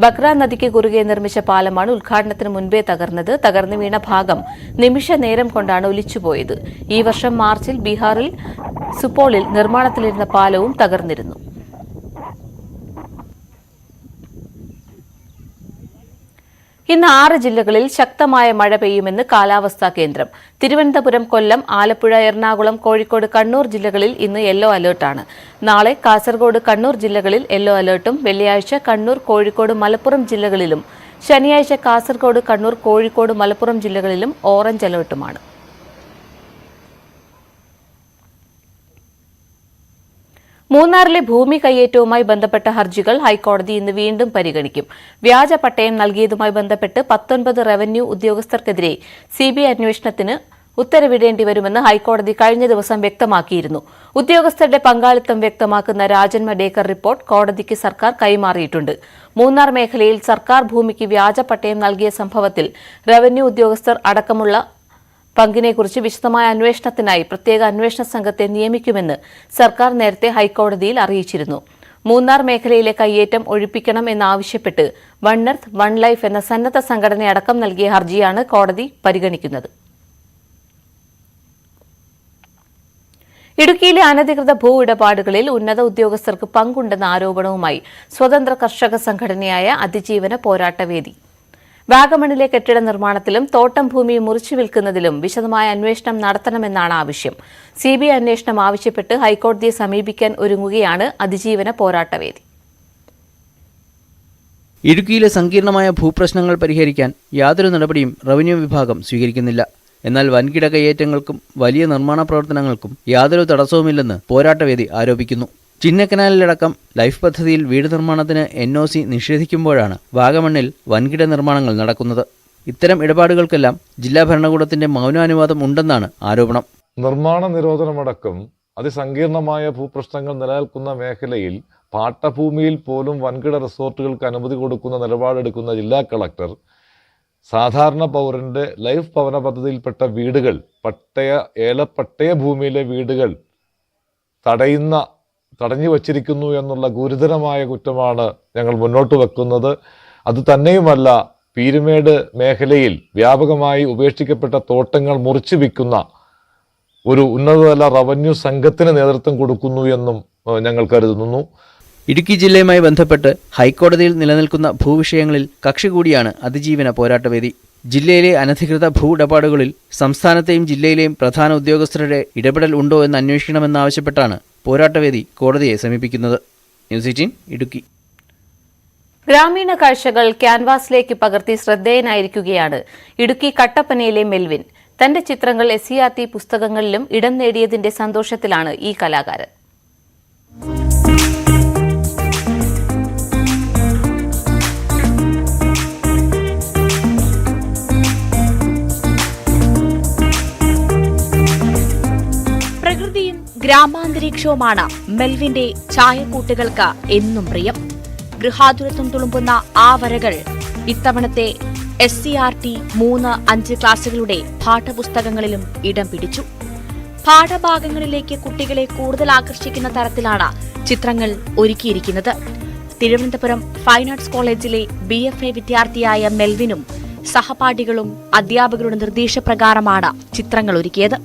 ബക്ര നദിക്ക് കുറുകെ നിർമ്മിച്ച പാലമാണ് ഉദ്ഘാടനത്തിന് മുൻപേ തകർന്നത്. തകർന്നു വീണ ഭാഗം നിമിഷ നേരം കൊണ്ടാണ് ഒലിച്ചുപോയത്. ഈ വർഷം മാർച്ചിൽ ബീഹാറിൽ സുപോളിൽ നിർമ്മാണത്തിലിരുന്ന പാലവും തകർന്നിരുന്നു. ഇന്ന് 6 ജില്ലകളിൽ ശക്തമായ മഴ പെയ്യുമെന്ന് കാലാവസ്ഥാ കേന്ദ്രം. തിരുവനന്തപുരം, കൊല്ലം, ആലപ്പുഴ, എറണാകുളം, കോഴിക്കോട്, കണ്ണൂർ ജില്ലകളിൽ ഇന്ന് യെല്ലോ അലർട്ടാണ്. നാളെ കാസർഗോഡ്, കണ്ണൂർ ജില്ലകളിൽ യെല്ലോ അലർട്ടും. വെള്ളിയാഴ്ച കണ്ണൂർ, കോഴിക്കോട്, മലപ്പുറം ജില്ലകളിലും ശനിയാഴ്ച കാസർഗോഡ്, കണ്ണൂർ, കോഴിക്കോട്, മലപ്പുറം ജില്ലകളിലും ഓറഞ്ച് അലർട്ടുമാണ്. മൂന്നാറിലെ ഭൂമി കയ്യേറ്റവുമായി ബന്ധപ്പെട്ട ഹർജികൾ ഹൈക്കോടതി ഇന്ന് വീണ്ടും പരിഗണിക്കും. വ്യാജ പട്ടയം നൽകിയതുമായി ബന്ധപ്പെട്ട് 19 റവന്യൂ ഉദ്യോഗസ്ഥർക്കെതിരെ CBI അന്വേഷണത്തിന് ഉത്തരവിടേണ്ടി വരുമെന്ന് ഹൈക്കോടതി കഴിഞ്ഞ ദിവസം വ്യക്തമാക്കിയിരുന്നു. ഉദ്യോഗസ്ഥരുടെ പങ്കാളിത്തം വ്യക്തമാക്കുന്ന രാജൻ മഡേക്കർ റിപ്പോർട്ട് കോടതിക്ക് സർക്കാർ കൈമാറിയിട്ടുണ്ട്. മൂന്നാർ മേഖലയിൽ സർക്കാർ ഭൂമിക്ക് വ്യാജ പട്ടയം നൽകിയ സംഭവത്തിൽ റവന്യൂ ഉദ്യോഗസ്ഥർ അടക്കമുള്ള പങ്കിനെക്കുറിച്ച് വിശദമായ അന്വേഷണത്തിനായി പ്രത്യേക അന്വേഷണ സംഘത്തെ നിയമിക്കുമെന്ന് സർക്കാർ നേരത്തെ ഹൈക്കോടതിയിൽ അറിയിച്ചിരുന്നു. മൂന്നാർ മേഖലയിലെ കയ്യേറ്റം ഒഴിപ്പിക്കണം എന്നാവശ്യപ്പെട്ട് വൺ എർത്ത് വൺ ലൈഫ് എന്ന സന്നദ്ധ സംഘടനയടക്കം നൽകിയ ഹർജിയാണ് കോടതി പരിഗണിക്കുന്നത്. ഇടുക്കിയിലെ അനധികൃത ഭൂ ഇടപാടുകളിൽ ഉന്നത ഉദ്യോഗസ്ഥർക്ക് പങ്കുണ്ടെന്ന ആരോപണവുമായി സ്വതന്ത്ര കർഷക സംഘടനയായ അതിജീവന പോരാട്ടവേദി വാഗമണിലെ കെട്ടിട നിർമ്മാണത്തിലും തോട്ടം ഭൂമി മുറിച്ചു വിൽക്കുന്നതിലും വിശദമായ അന്വേഷണം നടത്തണമെന്നാണ് ആവശ്യം. സിബിഐ അന്വേഷണം ആവശ്യപ്പെട്ട് ഹൈക്കോടതിയെ സമീപിക്കാൻ ഒരുങ്ങുകയാണ് അതിജീവന പോരാട്ടവേദി. ഇടുക്കിയിലെ സങ്കീർണമായ ഭൂപ്രശ്നങ്ങൾ പരിഹരിക്കാൻ യാതൊരു നടപടിയും റവന്യൂ വിഭാഗം സ്വീകരിക്കുന്നില്ല. എന്നാൽ വൻകിട കയ്യേറ്റങ്ങൾക്കും വലിയ നിർമ്മാണ പ്രവർത്തനങ്ങൾക്കും യാതൊരു തടസ്സവുമില്ലെന്ന് പോരാട്ടവേദി ആരോപിക്കുന്നു. ചിന്നക്കനാലിലടക്കം ലൈഫ് പദ്ധതിയിൽ വീട് നിർമ്മാണത്തിന് NOC നിഷേധിക്കുമ്പോഴാണ് വാഗമണ്ണിൽ വൻകിട നിർമ്മാണങ്ങൾ നടക്കുന്നത്. ഇത്തരം ഇടപാടുകൾക്കെല്ലാം ജില്ലാ ഭരണകൂടത്തിന്റെ മൗനാനുവാദം ഉണ്ടെന്നാണ് ആരോപണം. നിർമ്മാണ നിരോധനമടക്കം അതിസങ്കീർണമായ ഭൂപ്രശ്നങ്ങൾ നിലനിൽക്കുന്ന മേഖലയിൽ പാട്ടഭൂമിയിൽ പോലും വൻകിട റിസോർട്ടുകൾക്ക് അനുമതി കൊടുക്കുന്ന നിലപാടെടുക്കുന്ന ജില്ലാ കളക്ടർ സാധാരണ പൗരന്റെ ലൈഫ് ഭവന പദ്ധതിയിൽപ്പെട്ട വീടുകൾ ഏലപ്പട്ടയ ഭൂമിയിലെ വീടുകൾ തടഞ്ഞു വച്ചിരിക്കുന്നു എന്നുള്ള ഗുരുതരമായ കുറ്റമാണ് ഞങ്ങൾ മുന്നോട്ട് വെക്കുന്നത്. അത് തന്നെയുമല്ല, പീരുമേട് മേഖലയിൽ വ്യാപകമായി ഉപേക്ഷിക്കപ്പെട്ട തോട്ടങ്ങൾ മുറിച്ചു വിൽക്കുന്ന ഒരു ഉന്നതതല റവന്യൂ സംഘത്തിന് നേതൃത്വം കൊടുക്കുന്നു എന്നും ഞങ്ങൾ കരുതുന്നു. ഇടുക്കി ജില്ലയുമായി ബന്ധപ്പെട്ട് ഹൈക്കോടതിയിൽ നിലനിൽക്കുന്ന ഭൂവിഷയങ്ങളിൽ കക്ഷി കൂടിയാണ് അതിജീവന പോരാട്ടവേദി. ജില്ലയിലെ അനധികൃത ഭൂഇടപാടുകളിൽ സംസ്ഥാനത്തെയും ജില്ലയിലെയും പ്രധാന ഉദ്യോഗസ്ഥരുടെ ഇടപെടൽ ഉണ്ടോ എന്ന് അന്വേഷിക്കണമെന്നാവശ്യപ്പെട്ടാണ് പോരാട്ടവേദി കോടതിയെ സമീപിക്കുന്നത്. ന്യൂസ് 18 ഇടുക്കി. ഗ്രാമീണ കാഴ്ചകൾ ക്യാൻവാസിലേക്ക് പകർത്തി ശ്രദ്ധേയനായിരിക്കുകയാണ് ഇടുക്കി കട്ടപ്പനയിലെ മെൽവിൻ. തന്റെ ചിത്രങ്ങൾ SCERT പുസ്തകങ്ങളിലും ഇടം നേടിയതിന്റെ സന്തോഷത്തിലാണ് ഈ കലാകാരൻ. പ്രകൃതിയും ഗ്രാമാന്തരീക്ഷവുമാണ് മെൽവിന്റെ ഛായക്കൂട്ടുകൾക്ക് എന്നും പ്രിയം. ഗൃഹാതുരത്വം തുളുമ്പുന്ന ആ വരകൾ ഇത്തവണത്തെ SCERT 3-5 ക്ലാസുകളുടെ പാഠപുസ്തകങ്ങളിലും ഇടം പിടിച്ചു. പാഠഭാഗങ്ങളിലേക്ക് കുട്ടികളെ കൂടുതൽ ആകർഷിക്കുന്ന തരത്തിലാണ് ചിത്രങ്ങൾ ഒരുക്കിയിരിക്കുന്നത്. തിരുവനന്തപുരം ഫൈൻ ആർട്സ് കോളേജിലെ BFA വിദ്യാർത്ഥിയായ മെൽവിനും സഹപാഠികളും അധ്യാപകരുടെ നിർദ്ദേശപ്രകാരമാണ് ചിത്രങ്ങൾ ഒരുക്കിയത്.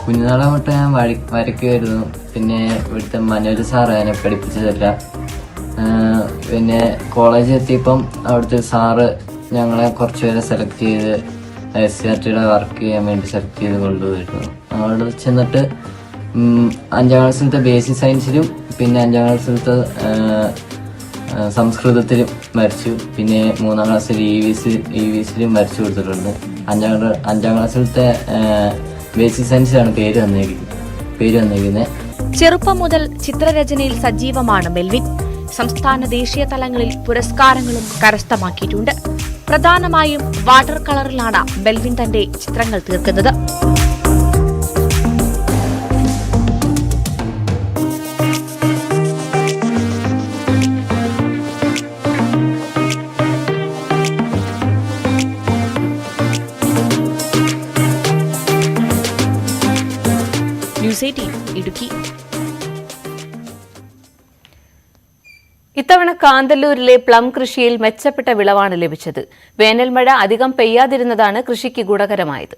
കുഞ്ഞുനാളെ തൊട്ട് ഞാൻ വരയ്ക്കുമായിരുന്നു. പിന്നെ ഇവിടുത്തെ മനോജ് സാറ് എന്നെ പഠിപ്പിച്ചതല്ല. പിന്നെ കോളേജിൽ എത്തിയപ്പം അവിടുത്തെ സാറ് ഞങ്ങളെ കുറച്ചുപേരെ സെലക്ട് ചെയ്ത് SCERTയുടെ വർക്ക് ചെയ്യാൻ വേണ്ടി സെലക്ട് ചെയ്ത് കൊണ്ടുപോയിരുന്നു. അവിടെ ചെന്നിട്ട് 5ാം ക്ലാസ്സിലത്തെ ബേസിക് സയൻസിലും പിന്നെ 5ാം ക്ലാസ്സിലത്തെ സംസ്കൃതത്തിലും വരച്ചു. പിന്നെ 3ാം ക്ലാസ്സിൽ EVSലും വരച്ചു കൊടുത്തിട്ടുണ്ട്. 5ാം ക്ലാസ്സിലത്തെ ബേസിക് സയൻസിലാണ് പേര് വന്നിരിക്കുന്നത്. ചെറുപ്പം മുതൽ ചിത്രരചനയിൽ സജീവമാണ് മെൽവിൻ. സംസ്ഥാന ദേശീയ തലങ്ങളിൽ പുരസ്കാരങ്ങളും കരസ്ഥമാക്കിയിട്ടുണ്ട്. പ്രധാനമായും വാട്ടർ കളറിലാണ് മെൽവിൻ തന്റെ ചിത്രങ്ങൾ തീർക്കുന്നത്. ന്യൂസ് 18 ഇടുക്കി. ഇത്തവണ കാന്തല്ലൂരിലെ പ്ലം കൃഷിയിൽ മെച്ചപ്പെട്ട വിളവാണ് ലഭിച്ചത്. വേനൽമഴ അധികം പെയ്യാതിരുന്നതാണ് കൃഷിക്ക് ഗുണകരമായത്.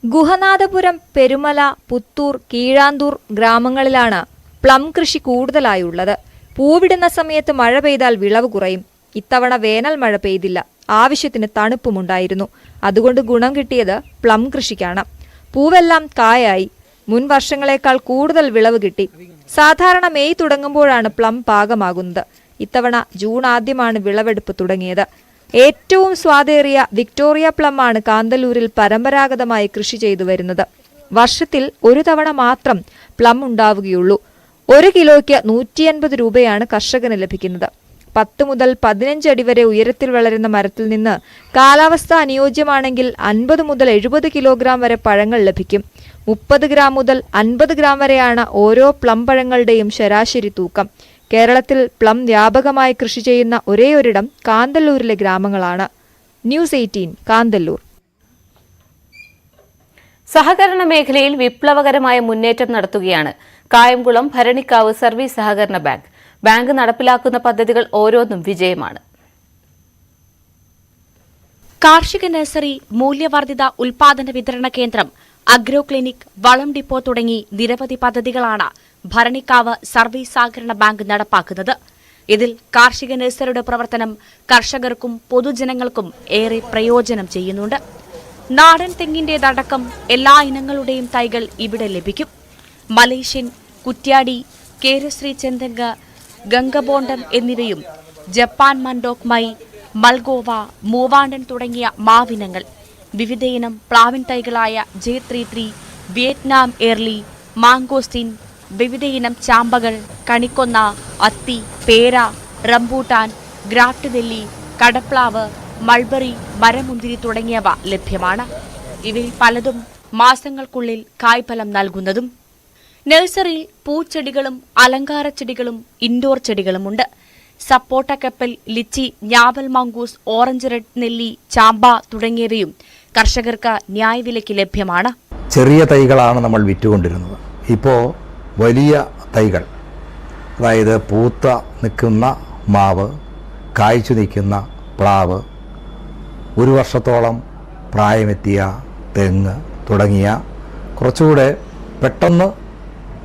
ഗുഹനാഥപുരം, പെരുമല, പുത്തൂർ, കീഴാന്തൂർ ഗ്രാമങ്ങളിലാണ് പ്ലം കൃഷി കൂടുതലായുള്ളത്. പൂവിടുന്ന സമയത്ത് മഴ പെയ്താൽ വിളവ് കുറയും. ഇത്തവണ വേനൽ മഴ പെയ്തില്ല. ആവശ്യത്തിന് തണുപ്പുമുണ്ടായിരുന്നു. അതുകൊണ്ട് ഗുണം കിട്ടിയത് പ്ലം കൃഷിക്കാണ്. പൂവെല്ലാം കായായി. മുൻ വർഷങ്ങളെക്കാൾ കൂടുതൽ വിളവ് കിട്ടി. സാധാരണ മെയ് തുടങ്ങുമ്പോഴാണ് പ്ലം പാകമാകുന്നത്. ഇത്തവണ ജൂൺ ആദ്യമാണ് വിളവെടുപ്പ് തുടങ്ങിയത്. ഏറ്റവും സ്വാദേറിയ വിക്ടോറിയ പ്ലം ആണ് കാന്തല്ലൂരിൽ പരമ്പരാഗതമായി കൃഷി ചെയ്തു വരുന്നത്. വർഷത്തിൽ ഒരു തവണ മാത്രം പ്ലം ഉണ്ടാവുകയുള്ളൂ. 1 കിലോയ്ക്ക് 150 രൂപയാണ് കർഷകന് ലഭിക്കുന്നത്. 10 മുതൽ 15 അടി വരെ ഉയരത്തിൽ വളരുന്ന മരത്തിൽ നിന്ന് കാലാവസ്ഥ അനുയോജ്യമാണെങ്കിൽ 50 മുതൽ 70 കിലോഗ്രാം വരെ പഴങ്ങൾ ലഭിക്കും. 30 ഗ്രാം മുതൽ 50 ഗ്രാം വരെയാണ് ഓരോ പ്ലം പഴങ്ങളുടെയും ശരാശരി തൂക്കം. കേരളത്തിൽ പ്ലം വ്യാപകമായി കൃഷി ചെയ്യുന്ന ഒരേയൊരിടം കാന്തല്ലൂരിലെ ഗ്രാമങ്ങളാണ്. ന്യൂസ് 18 കാന്തല്ലൂർ. സഹകരണ മേഖലയിൽ വിപ്ലവകരമായ മുന്നേറ്റം നടത്തുകയാണ് കായംകുളം ഭരണിക്കാവ് സർവീസ് സഹകരണ ബാങ്ക്. ബാങ്ക് നടപ്പിലാക്കുന്ന പദ്ധതികൾ ഓരോന്നും വിജയമാണ്. കാർഷിക നഴ്സറി, മൂല്യവർദ്ധിത ഉൽപാദന വിതരണ കേന്ദ്രം, അഗ്രോ ക്ലിനിക്, വളം ഡിപ്പോ തുടങ്ങി നിരവധി പദ്ധതികളാണ് ഭരണിക്കാവ് സർവീസ് സഹകരണ ബാങ്ക് നടപ്പാക്കുന്നത്. ഇതിൽ കാർഷിക നഴ്സറിയുടെ പ്രവർത്തനം കർഷകർക്കും പൊതുജനങ്ങൾക്കും ഏറെ പ്രയോജനം ചെയ്യുന്നുണ്ട്. നാടൻ തെങ്ങിന്റേതടക്കം എല്ലാ ഇനങ്ങളുടെയും തൈകൾ ഇവിടെ ലഭിക്കും. മലേഷ്യൻ, കുറ്റ്യാടി, കേരശ്രീ ചെന്തെങ്ങ്, ഗംഗബോണ്ടം എന്നിവയും ജപ്പാൻ മൻഡോക് മൈ, മൽഗോവ, മൂവാണ്ടൻ തുടങ്ങിയ മാവിനങ്ങൾ, വിവിധയിനം പ്ലാവിൻ തൈകളായ J33, വിയറ്റ്നാം എർലി, മാങ്കോസ്റ്റിൻ, വിവിധയിനം ചാമ്പകൾ, കണിക്കൊന്ന, അത്തി, പേര, റംബൂട്ടാൻ, ഗ്രാഫ്റ്റ് നെല്ലി, കടപ്ലാവ്, മൾബറി, മരമുന്തിരി തുടങ്ങിയവ ലഭ്യമാണ്. ഇവയിൽ പലതും മാസങ്ങൾക്കുള്ളിൽ കായ്ഫലം നൽകുന്നതും. നഴ്സറിയിൽ പൂച്ചെടികളും അലങ്കാര ചെടികളും ഇൻഡോർ ചെടികളുമുണ്ട്. സപ്പോട്ട കപ്പൽ, ലിച്ചി, ഞാവൽ മംഗൂസ്, ഓറഞ്ച് റെഡ് നെല്ലി, ചാമ്പ തുടങ്ങിയവയും കർഷകർക്ക് ന്യായവിലയ്ക്ക് ലഭ്യമാണ്. ചെറിയ തൈകളാണ് നമ്മൾ വിറ്റുകൊണ്ടിരുന്നത്. ഇപ്പോൾ വലിയ തൈകൾ, അതായത് പൂത്ത നിൽക്കുന്ന മാവ്, കായ്ച്ചു നിൽക്കുന്ന പ്ലാവ്, 1 വർഷത്തോളം പ്രായമെത്തിയ തെങ്ങ് തുടങ്ങിയ കുറച്ചുകൂടെ പെട്ടെന്ന്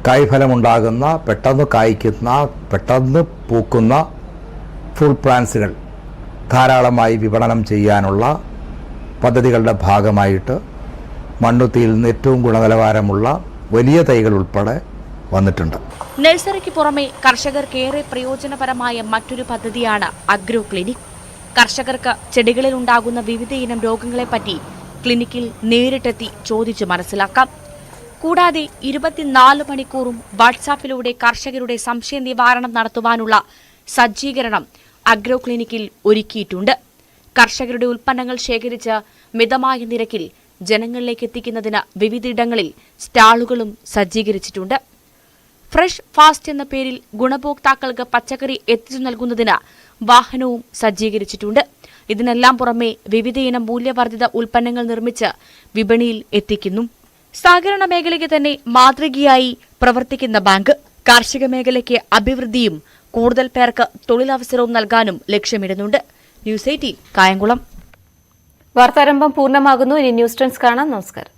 കായ്ഫലമുണ്ടാകുന്ന, പെട്ടെന്ന് കായ്ക്കുന്ന, പെട്ടെന്ന് പൂക്കുന്ന ഫുൾ പ്ലാന്റ്സുകൾ ധാരാളമായി വിപണനം ചെയ്യാനുള്ള പദ്ധതികളുടെ ഭാഗമായിട്ട് മണ്ണുത്തിയിൽ നിന്ന് ഏറ്റവും ഗുണനിലവാരമുള്ള വലിയ തൈകൾ ഉൾപ്പെടെ വന്നിട്ടുണ്ട്. നഴ്സറിക്ക് പുറമെ കർഷകർക്കേറെ പ്രയോജനപരമായ മറ്റൊരു പദ്ധതിയാണ് അഗ്രോ ക്ലിനിക്. കർഷകർക്ക് ചെടികളിൽ ഉണ്ടാകുന്ന വിവിധയിനം രോഗങ്ങളെപ്പറ്റി ക്ലിനിക്കിൽ നേരിട്ടെത്തി ചോദിച്ചു മനസ്സിലാക്കാം. കൂടാതെ 24 മണിക്കൂറും വാട്സാപ്പിലൂടെ കർഷകരുടെ സംശയ നിവാരണം നടത്തുവാനുള്ള സജ്ജീകരണം അഗ്രോ ക്ലിനിക്കിൽ ഒരുക്കിയിട്ടുണ്ട്. കർഷകരുടെ ഉൽപ്പന്നങ്ങൾ ശേഖരിച്ച് മിതമായ നിരക്കിൽ ജനങ്ങളിലേക്ക് എത്തിക്കുന്നതിന് വിവിധയിടങ്ങളിൽ സ്റ്റാളുകളും സജ്ജീകരിച്ചിട്ടുണ്ട്. ഫ്രഷ് ഫാസ്റ്റ് എന്ന പേരിൽ ഗുണഭോക്താക്കൾക്ക് പച്ചക്കറി എത്തിച്ചു നൽകുന്നതിന് വാഹനവും സജ്ജീകരിച്ചിട്ടുണ്ട്. ഇതിനെല്ലാം പുറമെ വിവിധയിനം മൂല്യവർദ്ധിത ഉൽപ്പന്നങ്ങൾ നിർമ്മിച്ച് വിപണിയിൽ എത്തിക്കുന്നു. സഹകരണ മേഖലയ്ക്ക് തന്നെ മാതൃകയായി പ്രവർത്തിക്കുന്ന ബാങ്ക് കാർഷിക മേഖലയ്ക്ക് അഭിവൃദ്ധിയും കൂടുതൽ പേർക്ക് തൊഴിലവസരവും നൽകാനും ലക്ഷ്യമിടുന്നുണ്ട്. ന്യൂസ് 18 കായംകുളം. വാർത്താരംഭം പൂർണ്ണമാകുന്നു. ഇനി ന്യൂസ് ട്രെൻഡ്സ് കാണാം. നമസ്കാരം.